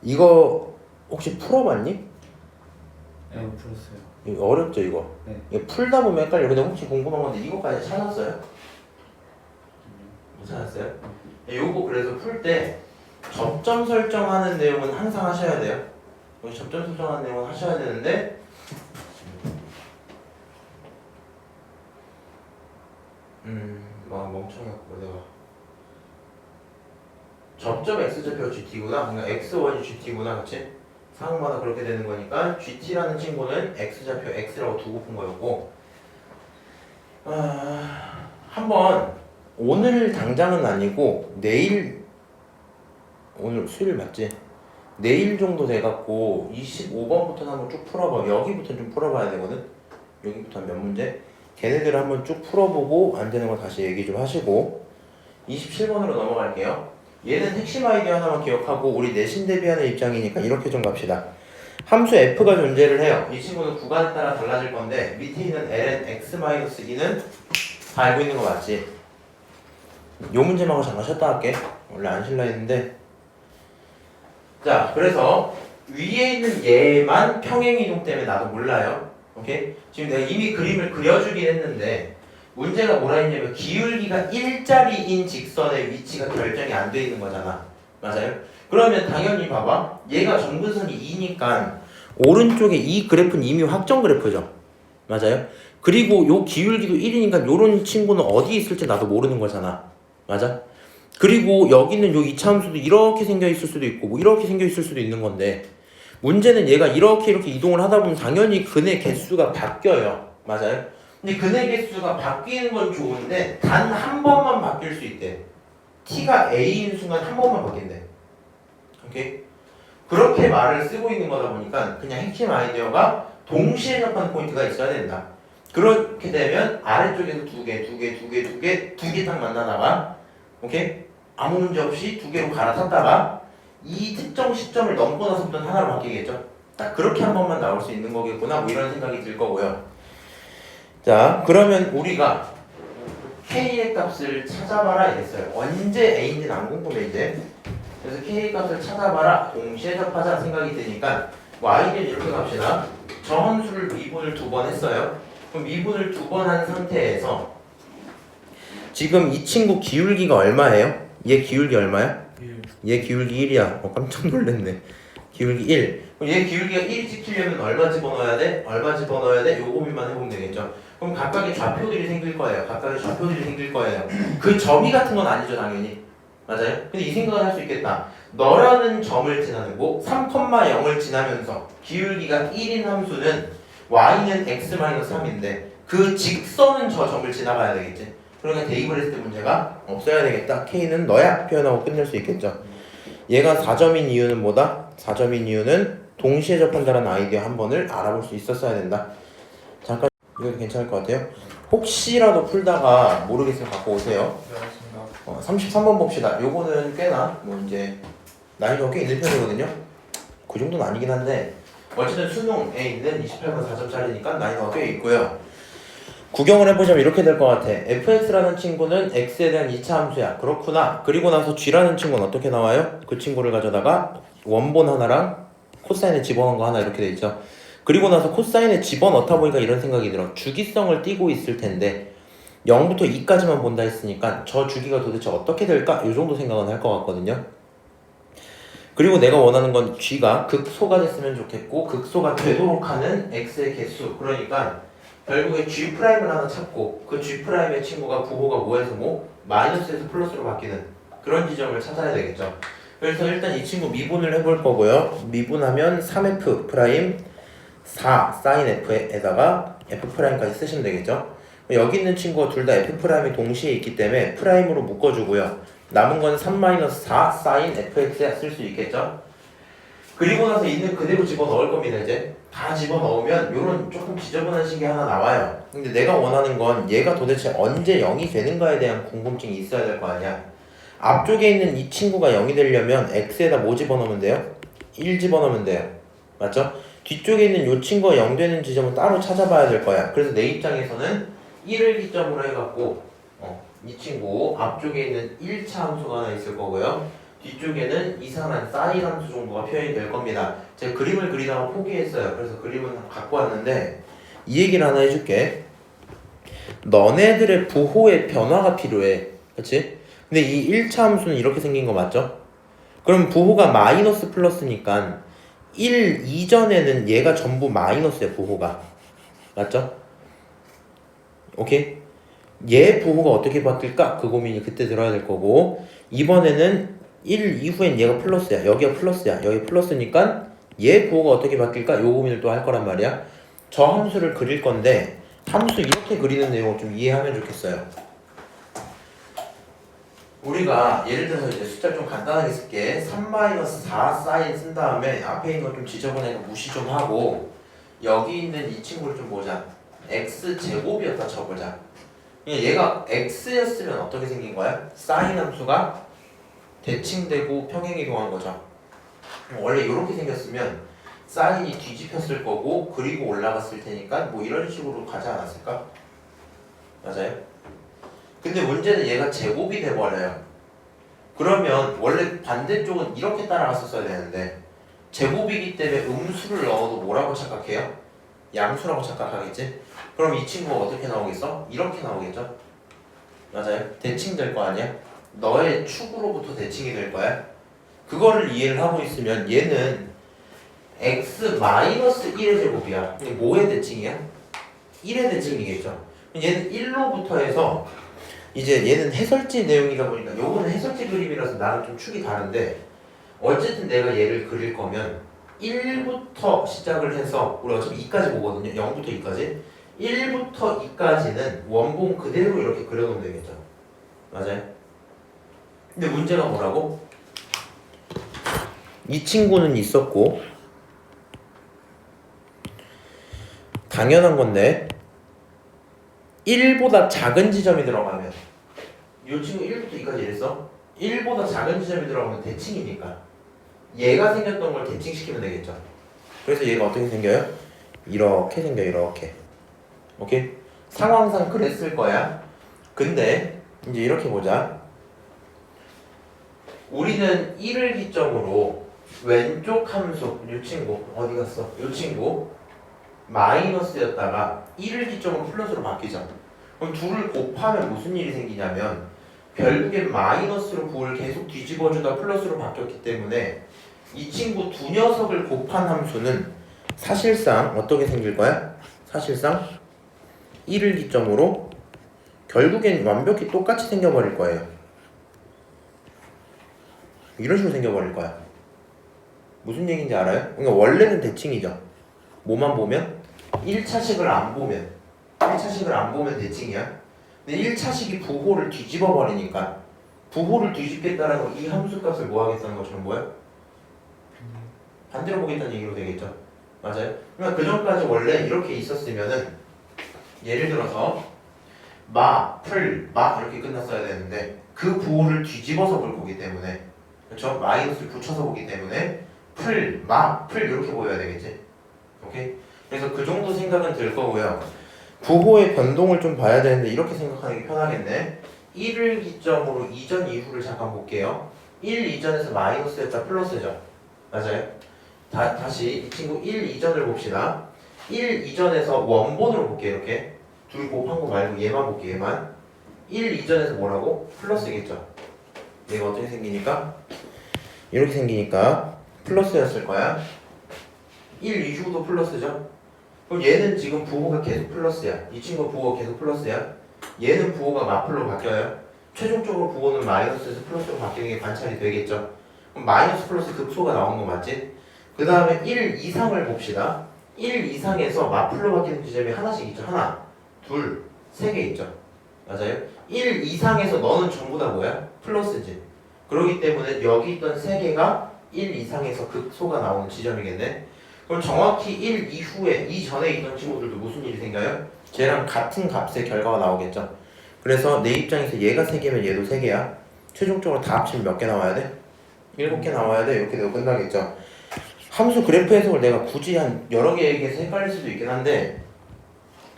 이거 혹시 풀어봤니? 네, 풀었어요. 이거 어렵죠 이거? 네. 이거 풀다 보면 헷갈려. 근데 혹시 궁금한 건데 이거까지 찾았어요? 못 찾았어요? 요거 그래서 풀 때 접점 설정하는 내용은 항상 하셔야 돼요. 여기 접점 설정하는 내용은 하셔야 되는데 막 멍청해갖고 내가 접점 x좌표 gt구나. 그러니까 x1이 gt구나, 그렇지? 상황마다 그렇게 되는 거니까 gt라는 친구는 x좌표 x라고 두고 푼 거였고, 한번 오늘 당장은 아니고 내일, 오늘 수요일 맞지? 내일 정도 돼갖고 25번부터 한번 쭉 풀어봐. 여기부터 좀 풀어봐야 되거든. 여기부터 몇 문제. 걔네들을 한번 쭉 풀어보고 안 되는 거 다시 얘기 좀 하시고 27번으로 넘어갈게요. 얘는 핵심 아이디어 하나만 기억하고 우리 내신 대비하는 입장이니까 이렇게 좀 갑시다. 함수 f가 존재를 해요. 이 친구는 구간에 따라 달라질 건데 밑에 있는 ln x-2는 다 알고 있는 거 맞지? 요 문제만 잠깐 쉬었다 할게. 원래 안 실라 했는데. 자, 그래서 위에 있는 얘만 평행이동 때문에 나도 몰라요. 오케이? 지금 내가 이미 그림을 그려주긴 했는데 문제가 뭐라 했냐면 기울기가 1짜리인 직선의 위치가 결정이 안 돼 있는 거잖아. 맞아요? 그러면 당연히 봐봐. 얘가 정근선이 2니까 오른쪽에 이 그래프는 이미 확정 그래프죠. 맞아요? 그리고 요 기울기도 1이니까 요런 친구는 어디 있을지 나도 모르는 거잖아. 맞아? 그리고 여기는 요 이차함수도 이렇게 생겨 있을 수도 있고 뭐 이렇게 생겨 있을 수도 있는 건데 문제는 얘가 이렇게 이동을 하다 보면 당연히 근의 개수가 바뀌어요. 맞아요? 근데 근의 개수가 바뀌는 건 좋은데 단 한 번만 바뀔 수 있대. t가 a인 순간 한 번만 바뀐대. 오케이? 그렇게 말을 쓰고 있는 거다 보니까 그냥 핵심 아이디어가 동시에 접하는 포인트가 있어야 된다. 그렇게 되면 아래쪽에서 두 개 딱 만나다가 오케이? 아무 문제 없이 두 개로 갈아탔다가 이 특정 시점을 넘고 나서부터는 하나로 바뀌겠죠. 딱 그렇게 한 번만 나올 수 있는 거겠구나 뭐 이런 생각이 들 거고요. 자, 그러면 우리가 k의 값을 찾아봐라 이랬어요. 언제 a인지는 안 궁금해 이제. 그래서 k의 값을 찾아봐라 동시에 접하자 생각이 드니까 뭐 아이디어는 이렇게 갑시다. 저 함수를 미분을 2번 했어요. 그럼 미분을 2번 한 상태에서 지금 이 친구 기울기가 얼마예요? 얘 기울기 얼마야? 1. 얘 기울기 1이야. 깜짝 놀랐네. 기울기 1. 그럼 얘 기울기가 1이 찍히려면 얼마 집어넣어야 돼? 얼마 집어넣어야 돼? 요 고민만 해보면 되겠죠. 그럼 각각의 좌표들이 생길 거예요. 그 점이 같은 건 아니죠, 당연히. 맞아요? 근데 이 생각을 할 수 있겠다. 너라는 점을 지나고 3,0을 지나면서 기울기가 1인 함수는 y는 x-3인데 그 직선은 저 점을 지나가야 되겠지. 그러니까 대입을 했을 때 문제가 없어야 되겠다. k는 너야 표현하고 끝낼 수 있겠죠. 얘가 4점인 이유는 뭐다? 4점인 이유는 동시에 접한다는 아이디어 한 번을 알아볼 수 있었어야 된다. 잠깐 이거 괜찮을 것 같아요. 혹시라도 풀다가 모르겠으면 갖고 오세요. 네, 알겠습니다. 33번 봅시다. 요거는 꽤나 뭐 이제 난이도가 꽤 있는 편이거든요. 그 정도는 아니긴 한데 어쨌든 수능에 있는 28번 4점짜리니까 난이도가 꽤 있고요. 구경을 해보자면 이렇게 될 것 같아. fx라는 친구는 x에 대한 2차 함수야. 그렇구나. 그리고 나서 g라는 친구는 어떻게 나와요? 그 친구를 가져다가 원본 하나랑 코사인에 집어넣은 거 하나 이렇게 돼 있죠. 그리고 나서 코사인에 집어넣다 보니까 이런 생각이 들어. 주기성을 띠고 있을 텐데 0부터 2까지만 본다 했으니까 저 주기가 도대체 어떻게 될까? 이 정도 생각은 할 것 같거든요. 그리고 내가 원하는 건 g가 극소가 됐으면 좋겠고 극소가 되도록 하는 x의 개수. 그러니까 결국에 G'을 하나 찾고 그 G'의 친구가 부호가 뭐에서 뭐? 마이너스에서 플러스로 바뀌는 그런 지점을 찾아야 되겠죠. 그래서 일단 이 친구 미분을 해볼 거고요. 미분하면 3F' 4 sin F에다가 F'까지 쓰시면 되겠죠. 여기 있는 친구가 둘 다 F'이 동시에 있기 때문에 프라임으로 묶어주고요. 남은 건 3-4 sin Fx에 쓸 수 있겠죠. 그리고 나서 있는 그대로 집어넣을 겁니다. 이제 다 집어넣으면 요런 조금 지저분한 식이 하나 나와요. 근데 내가 원하는 건 얘가 도대체 언제 0이 되는가에 대한 궁금증이 있어야 될 거 아니야. 앞쪽에 있는 이 친구가 0이 되려면 x에다 뭐 집어넣으면 돼요? 1 집어넣으면 돼요. 맞죠? 뒤쪽에 있는 요 친구가 0 되는 지점은 따로 찾아봐야 될 거야. 그래서 내 입장에서는 1을 기점으로 해갖고 이 친구 앞쪽에 있는 1차 함수가 하나 있을 거고요. 뒤쪽에는 이상한 사인 함수 정도가 표현이 될 겁니다. 제가 그림을 그리다가 포기했어요. 그래서 그림은 갖고 왔는데 이 얘기를 하나 해줄게. 너네들의 부호의 변화가 필요해. 그치? 근데 이 1차 함수는 이렇게 생긴 거 맞죠? 그럼 부호가 마이너스 플러스니까 1 이전에는 얘가 전부 마이너스야, 부호가. 맞죠? 오케이? 얘 부호가 어떻게 바뀔까? 그 고민이 그때 들어야 될 거고, 이번에는 1 이후엔 얘가 플러스야. 여기가 플러스야. 여기 플러스니까 얘 부호가 어떻게 바뀔까? 요 고민을 또 할 거란 말이야. 저 함수를 그릴 건데 함수 이렇게 그리는 내용을 좀 이해하면 좋겠어요. 우리가 예를 들어서 이제 숫자 좀 간단하게 쓸게. 3-4 사인 쓴 다음에 앞에 있는 거 좀 지저분하니까 무시 좀 하고 여기 있는 이 친구를 좀 보자. x제곱이었다 쳐보자. 얘가 x였으면 어떻게 생긴 거야? 사인 함수가 대칭되고 평행이동한 거죠. 원래 이렇게 생겼으면 사인이 뒤집혔을 거고 그리고 올라갔을 테니까 뭐 이런 식으로 가지 않았을까? 맞아요? 근데 문제는 얘가 제곱이 돼버려요. 그러면 원래 반대쪽은 이렇게 따라갔었어야 되는데 제곱이기 때문에 음수를 넣어도 뭐라고 착각해요? 양수라고 착각하겠지? 그럼 이 친구가 어떻게 나오겠어? 이렇게 나오겠죠? 맞아요? 대칭될 거 아니야? 너의 축으로부터 대칭이 될 거야? 그거를 이해를 하고 있으면 얘는 x-1의 제곱이야. 근데 뭐의 대칭이야? 1의 대칭이겠죠? 얘는 1로부터 해서 이제 얘는 해설지 내용이다 보니까 요거는 해설지 그림이라서 나랑 좀 축이 다른데 어쨌든 내가 얘를 그릴 거면 1부터 시작을 해서 우리 어차피 2까지 보거든요. 0부터 2까지 1부터 2까지는 원본 그대로 이렇게 그려놓으면 되겠죠. 맞아요? 근데 문제가 뭐라고? 이 친구는 있었고 당연한 건데 1보다 작은 지점이 들어가면 이 친구 1부터 2까지 이랬어? 1보다 작은 지점이 들어가면 대칭이니까 얘가 생겼던 걸 대칭시키면 되겠죠. 그래서 얘가 어떻게 생겨요? 이렇게 생겨. 이렇게. 오케이? 상황상 그랬을 거야. 근데 이제 이렇게 보자. 우리는 1을 기점으로 왼쪽 함수 이 친구 어디 갔어? 이 친구 마이너스였다가 1을 기점으로 플러스로 바뀌죠. 그럼 둘을 곱하면 무슨 일이 생기냐면 결국엔 마이너스로 부호를 계속 뒤집어주다 플러스로 바뀌었기 때문에 이 친구 두 녀석을 곱한 함수는 사실상 어떻게 생길 거야? 사실상 1을 기점으로 결국엔 완벽히 똑같이 생겨버릴 거예요. 이런 식으로 생겨버릴 거야. 무슨 얘기인지 알아요? 그러니까 원래는 대칭이죠. 뭐만 보면? 1차식을 안 보면 1차식을 안 보면 대칭이야. 근데 1차식이 부호를 뒤집어 버리니까 부호를 뒤집겠다라는 건 이 함수 값을 뭐 하겠다는 것처럼 뭐야? 반대로 보겠다는 얘기로 되겠죠. 맞아요? 그러니까 그 전까지 원래 이렇게 있었으면은 예를 들어서 마, 풀, 마 이렇게 끝났어야 되는데 그 부호를 뒤집어서 볼 거기 때문에 그렇죠? 마이너스를 붙여서 보기 때문에 풀, 마, 풀 이렇게 보여야 되겠지. 오케이? 그래서 그 정도 생각은 들 거고요. 부호의 변동을 좀 봐야 되는데 이렇게 생각하는 게 편하겠네. 1을 기점으로 이전 이후를 잠깐 볼게요. 1 이전에서 마이너스였다 플러스죠. 맞아요? 다시 이 친구 1 이전을 봅시다. 1 이전에서 원본으로 볼게요. 이렇게 둘 곱한 거 말고 얘만 볼게요. 얘만 1 이전에서 뭐라고? 플러스겠죠. 얘가 어떻게 생기니까? 이렇게 생기니까 플러스였을 거야. 1 이후도 플러스죠. 그럼 얘는 지금 부호가 계속 플러스야. 이 친구 부호가 계속 플러스야. 얘는 부호가 마플로 바뀌어요. 최종적으로 부호는 마이너스에서 플러스로 바뀌는 게 관찰이 되겠죠. 그럼 마이너스 플러스 급소가 나오는 거 맞지? 그 다음에 1 이상을 봅시다. 1 이상에서 마플로 바뀌는 지점이 하나씩 있죠. 하나, 둘, 세 개 있죠. 맞아요? 1 이상에서 너는 전부 다 뭐야? 플러스지. 그렇기 때문에 여기 있던 세 개가 1 이상에서 극소가 나오는 지점이겠네. 그럼 정확히 1 이후에 이전에 있던 친구들도 무슨 일이 생겨요? 쟤랑 같은 값의 결과가 나오겠죠. 그래서 내 입장에서 얘가 3개면 얘도 3개야. 최종적으로 다 합치면 몇 개 나와야 돼? 7개 나와야 돼. 이렇게 되고 끝나겠죠. 함수 그래프 해석을 내가 굳이 한 여러 개 얘기해서 헷갈릴 수도 있긴 한데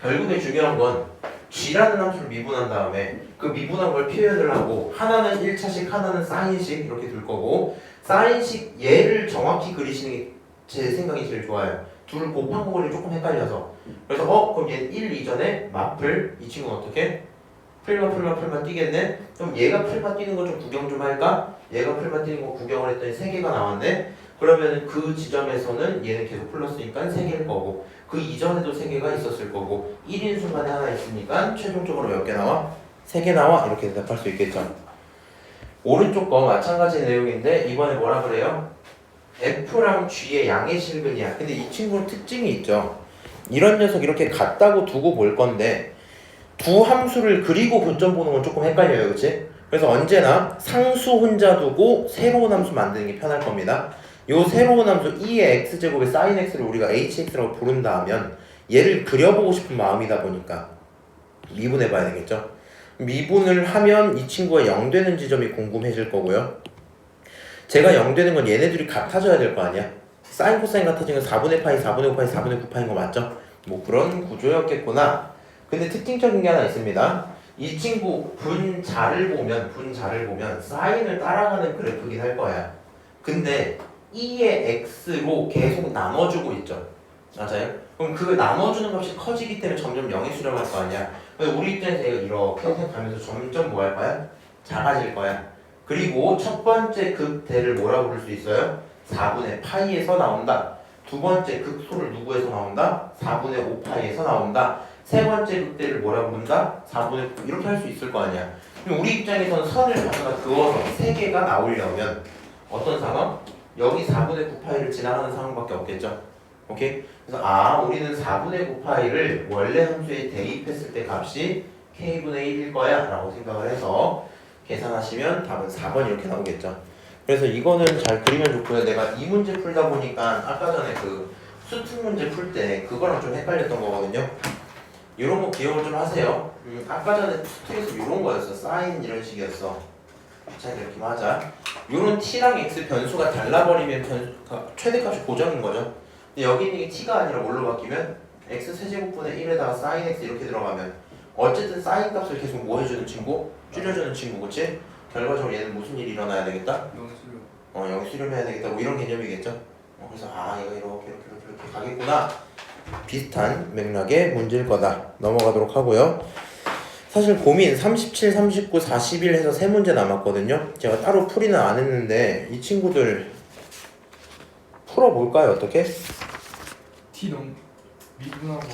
결국에 중요한 건 g라는 함수를 미분한 다음에 그 미분한 걸 표현을 하고 하나는 1차식 하나는 사인식 이렇게 둘 거고 사인식 얘를 정확히 그리시는 게 제 생각이 제일 좋아요. 둘을 곱한 거 그리기 조금 헷갈려서 그래서 그럼 얘 1 이전에 마플 이 친구는 어떻게? 풀만 뛰겠네? 그럼 얘가 풀만 뛰는 거 좀 구경 좀 할까? 얘가 풀만 뛰는 거 구경을 했더니 3개가 나왔네? 그러면 그 지점에서는 얘는 계속 플러스니까 3개일 거고 그 이전에도 3개가 있었을 거고 1인 순간에 하나 있으니까 최종적으로 몇 개 나와? 3개 나와? 이렇게 대답할 수 있겠죠. 오른쪽 거 마찬가지 내용인데 이번에 뭐라 그래요? F랑 G의 양의 실근이야. 근데 이 친구는 특징이 있죠. 이런 녀석 이렇게 같다고 두고 볼 건데 두 함수를 그리고 교점 보는 건 조금 헷갈려요. 그치? 그래서 언제나 상수 혼자 두고 새로운 함수 만드는 게 편할 겁니다. 요 새로운 함수 2의 x제곱의 sin x를 우리가 hx라고 부른다 하면 얘를 그려보고 싶은 마음이다 보니까 미분해 봐야 되겠죠. 미분을 하면 이 친구가 0 되는 지점이 궁금해질 거고요. 제가 0 되는 건 얘네들이 같아져야 될 거 아니야. 사인 코사인 같아지는 건 4분의 파이 4분의 5파이 4분의 9파인 거 맞죠? 뭐 그런 구조였겠구나. 근데 특징적인 게 하나 있습니다. 이 친구 분자를 보면 사인을 따라가는 그래프긴 할 거야. 근데 2의 x로 계속 나눠주고 있죠. 맞아요? 그럼 그 나눠주는 값이 커지기 때문에 점점 0에 수렴할 거 아니야. 우리 입장에서 얘가 이렇게 생각하면서 점점 뭐 할 거야? 작아질 거야. 그리고 첫 번째 극대를 뭐라고 부를 수 있어요? 4분의 파이에서 나온다. 두 번째 극소를 누구에서 나온다? 4분의 5파이에서 나온다. 세 번째 극대를 뭐라고 부른다? 4분의 9 이렇게 할 수 있을 거 아니야. 그럼 우리 입장에서는 선을 갖다가 그어서 3개가 나오려면 어떤 상황? 여기 4분의 9파이를 지나가는 상황밖에 없겠죠. 오케이? 그래서 우리는 4분의 9파이를 원래 함수에 대입했을 때 값이 k분의 1일 거야 라고 생각을 해서 계산하시면 답은 4번 이렇게 나오겠죠. 그래서 이거는 잘 그리면 좋고요. 내가 이 문제 풀다 보니까 아까 전에 그 수특 문제 풀 때 그거랑 좀 헷갈렸던 거거든요. 이런 거 기억을 좀 하세요. 아까 전에 수특에서 이런 거였어. 사인 이런 식이었어. 자 이렇게 하자. 이런 t랑 x 변수가 달라버리면 최대값이 고정인 거죠. 근데 여기 있는 게 t가 아니라 뭘로 바뀌면 x 세제곱분의 1에다가 sin x 이렇게 들어가면 어쨌든 sin 값을 계속 뭐 해주는 친구? 줄여주는 친구, 그치? 결과적으로 얘는 무슨 일이 일어나야 되겠다? 여기 수렴해야 되겠다. 뭐 이런 개념이겠죠? 그래서 이거 이렇게 가겠구나. 비슷한 맥락의 문제일 거다. 넘어가도록 하고요. 사실 고민 37, 39, 41 해서 3문제 남았거든요. 제가 따로 풀이는 안 했는데 이 친구들 풀어볼까요? 어떻게? T 너무 미분하고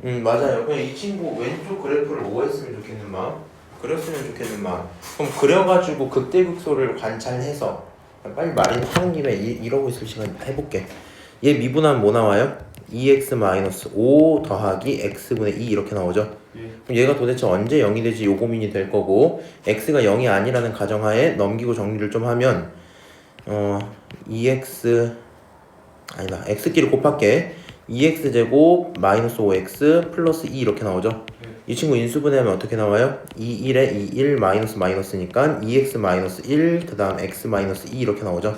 이런 거 맞아요. 그냥 이 친구 왼쪽 그래프를 뭐 했으면 좋겠는 마음? 그렸으면 좋겠는 마음. 그럼 그려가지고 극대극소를 관찰해서 빨리 말하는 김에 이러고 있을 시간 해볼게. 얘 미분하면 뭐 나와요? 2x-5 더하기 x분의 2 이렇게 나오죠. 그럼 얘가 도대체 언제 0이 되지? 요 고민이 될 거고 x가 0이 아니라는 가정하에 넘기고 정리를 좀 하면 2x 아니다. x끼리 곱할게. 2x제곱 마이너스 5x 플러스 2 이렇게 나오죠. 이 친구 인수분해하면 어떻게 나와요? 2, 1에 2, 1 마이너스니까 2x 마이너스 1 그 다음 x 마이너스 2 이렇게 나오죠.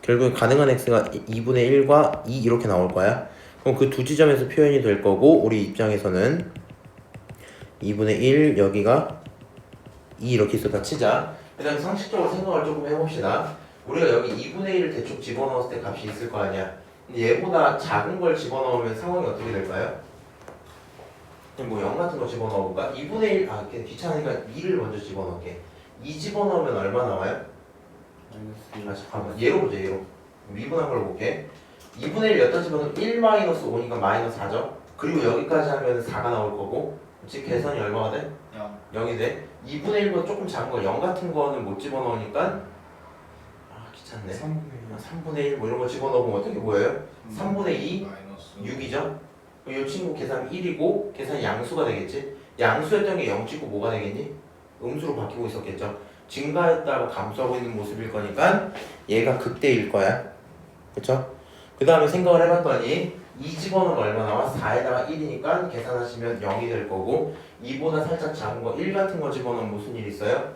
결국 가능한 x가 2분의 1과 2 이렇게 나올 거야. 그럼 그 두 지점에서 표현이 될 거고 우리 입장에서는 2분의 1 여기가 2 이렇게 있었다 치자. 일단 상식적으로 생각을 조금 해봅시다. 우리가 여기 2분의 1을 대충 집어넣었을 때 값이 있을 거 아니야. 근데 얘보다 작은 걸 집어넣으면 상황이 어떻게 될까요? 뭐 0 같은 거 집어넣어볼까? 2분의 1, 그냥 귀찮으니까 2를 먼저 집어넣을게. 2 집어넣으면 얼마 나와요? 잠깐만 얘로 보자. 얘로 미분한 걸로 볼게. 2분의 1 여기다 집어넣으면 1 마이너스 5니까 마이너스 4죠. 그리고 여기까지 하면 4가 나올 거고 즉 계산이 얼마가 돼? 0이 돼. 2분의 1보다 조금 작은 거 0 같은 거는 못 집어넣으니까 귀찮네. 3분의 1 뭐 이런 거 집어넣으면 어떻게 보여요? 3분의 2 6이죠. 이 친구 계산 1이고 계산이 양수가 되겠지. 양수였던 게 0 찍고 뭐가 되겠니? 음수로 바뀌고 있었겠죠. 증가했다가 감소하고 있는 모습일 거니까 얘가 극대일 거야. 그쵸? 그 다음에 생각을 해봤더니 2 집어넣으면 얼마 나와? 4에다가 1이니까 계산하시면 0이 될 거고 2보다 살짝 작은 거 1 같은 거 집어넣으면 무슨 일 있어요?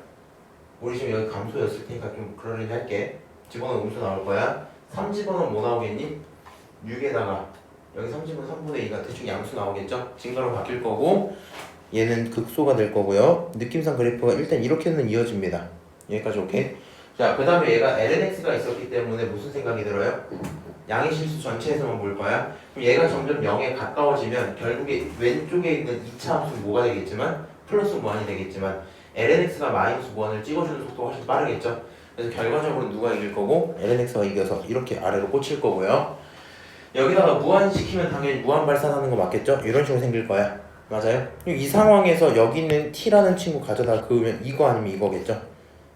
우리 지금 여기 감소였을 테니까 좀 그러려니 할게. 집어넣으면 음수 나올 거야. 3 집어넣으면 뭐 나오겠니? 6에다가 여기 3 집어넣으면 3분의 2가 대충 양수 나오겠죠? 증가로 바뀔 거고 얘는 극소가 될 거고요. 느낌상 그래프가 일단 이렇게는 이어집니다. 여기까지 오케이? 자, 그 다음에 얘가 lnx가 있었기 때문에 무슨 생각이 들어요? 양의 실수 전체에서만 볼 거야. 그럼 얘가 점점 0에 가까워지면 결국에 왼쪽에 있는 2차 함수는 뭐가 되겠지만 플러스 무한이 되겠지만 lnx가 마이너스 무한을 찍어주는 속도가 훨씬 빠르겠죠. 그래서 결과적으로 누가 이길 거고 lnx가 이겨서 이렇게 아래로 꽂힐 거고요. 여기다가 무한시키면 당연히 무한 발산하는 거 맞겠죠? 이런 식으로 생길 거야. 맞아요? 이 상황에서 여기 있는 t라는 친구 가져다가 그으면 이거 아니면 이거겠죠?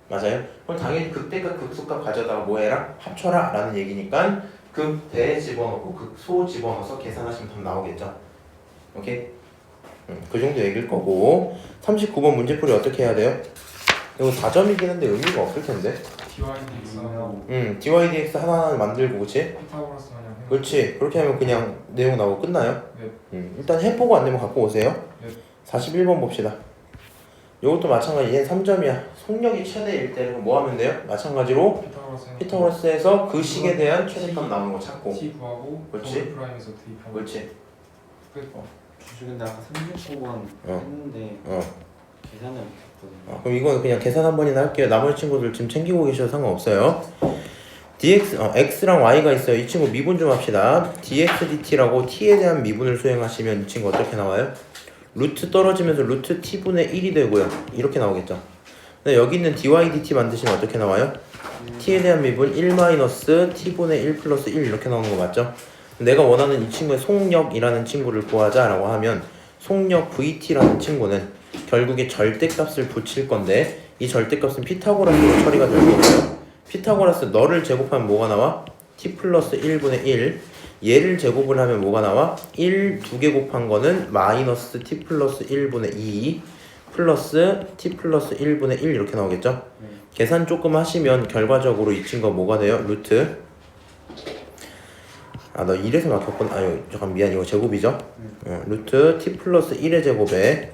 맞아요? 그럼 당연히 극대값 극소값 가져다가 뭐 해라? 합쳐라 라는 얘기니까 극대 집어넣고 극소 집어넣어서 계산하시면 답 나오겠죠? 오케이? 그 정도 얘기일 거고 39번 문제풀이 어떻게 해야 돼요? 이거 4점이긴 한데 의미가 없을 텐데 dydx하고 dydx 하나하나 만들고 그치? 피타고라스 마냥 해요. 그렇지 그렇게 하면 그냥 내용 나오고 끝나요? 네. 일단 해보고 안 되면 갖고 오세요. 네. 41번 봅시다. 이것도 마찬가지 얘는 3점이야. 속력이 최대일 때는 뭐 하면 돼요? 마찬가지로 피타고라스에서 그 식에 대한 최대값 나오는 거 찾고 t 구하고 그렇지. 더블 프라임에서 대입하고 그렇지 끝. 저 근데 아까 39번 했는데 계산을 못했거든요. 그럼 이건 그냥 계산 한 번이나 할게요. 나머지 친구들 지금 챙기고 계셔도 상관없어요. x랑 y가 있어요. 이 친구 미분 좀 합시다. dx dt라고 t에 대한 미분을 수행하시면 이 친구 어떻게 나와요? 루트 떨어지면서 루트 t분의 1이 되고요. 이렇게 나오겠죠. 근데 여기 있는 dy dt 만드시면 어떻게 나와요? t에 대한 미분 1 마이너스 t분의 1 플러스 1 이렇게 나오는 거 맞죠? 내가 원하는 이 친구의 속력이라는 친구를 구하자라고 하면 속력 vt라는 친구는 결국에 절대값을 붙일 건데 이 절대값은 피타고라스로 처리가 될 거고요. 피타고라스 너를 제곱하면 뭐가 나와? t 플러스 1분의 1 얘를 제곱을 하면 뭐가 나와? 1 두 개 곱한 거는 마이너스 t 플러스 1분의 2 플러스 t 플러스 1분의 1 이렇게 나오겠죠? 계산 조금 하시면 결과적으로 이 친구가 뭐가 돼요? 루트 너 1에서 막혔구나. 아유 잠깐 미안 이거 제곱이죠? 루트 t 플러스 1의 제곱에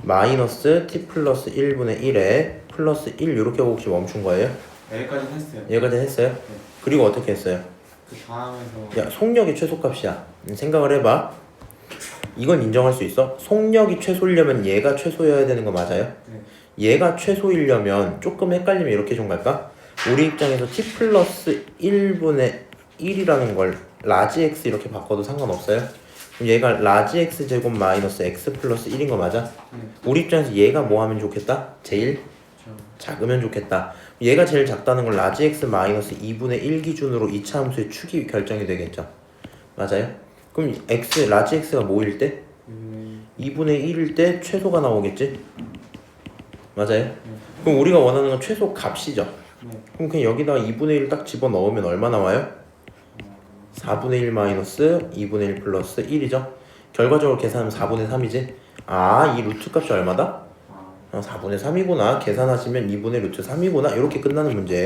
마이너스 t 플러스 1분의 1에 플러스 1 이렇게 하고 혹시 멈춘 거예요? 여기까지 했어요. 여기까지 했어요? 그리고 어떻게 했어요? 그 다음에서 야 속력이 최소값이야. 생각을 해봐. 이건 인정할 수 있어? 속력이 최소이려면 얘가 최소여야 되는 거 맞아요? 얘가 최소이려면 조금 헷갈리면 이렇게 좀 갈까? 우리 입장에서 t 플러스 1분의 1이라는 걸 라지 x 이렇게 바꿔도 상관없어요? 그럼 얘가 라지 x 제곱 마이너스 x 플러스 1인 거 맞아? 우리 입장에서 얘가 뭐 하면 좋겠다? 제일 작으면 좋겠다. 얘가 제일 작다는 건 라지 x 마이너스 2분의 1 기준으로 2차 함수의 축이 결정이 되겠죠. 맞아요? 그럼 x 라지 x가 뭐일 때? 2분의 1일 때 최소가 나오겠지? 맞아요? 그럼 우리가 원하는 건 최소 값이죠. 그럼 그냥 여기다가 2분의 1 딱 집어넣으면 얼마 나와요? 4분의 1 마이너스 2분의 1 플러스 1이죠. 결과적으로 계산하면 4분의 3이지. 이 루트 값이 얼마다? 4분의 3이구나. 계산하시면 2분의 루트 3이구나. 이렇게 끝나는 문제예요.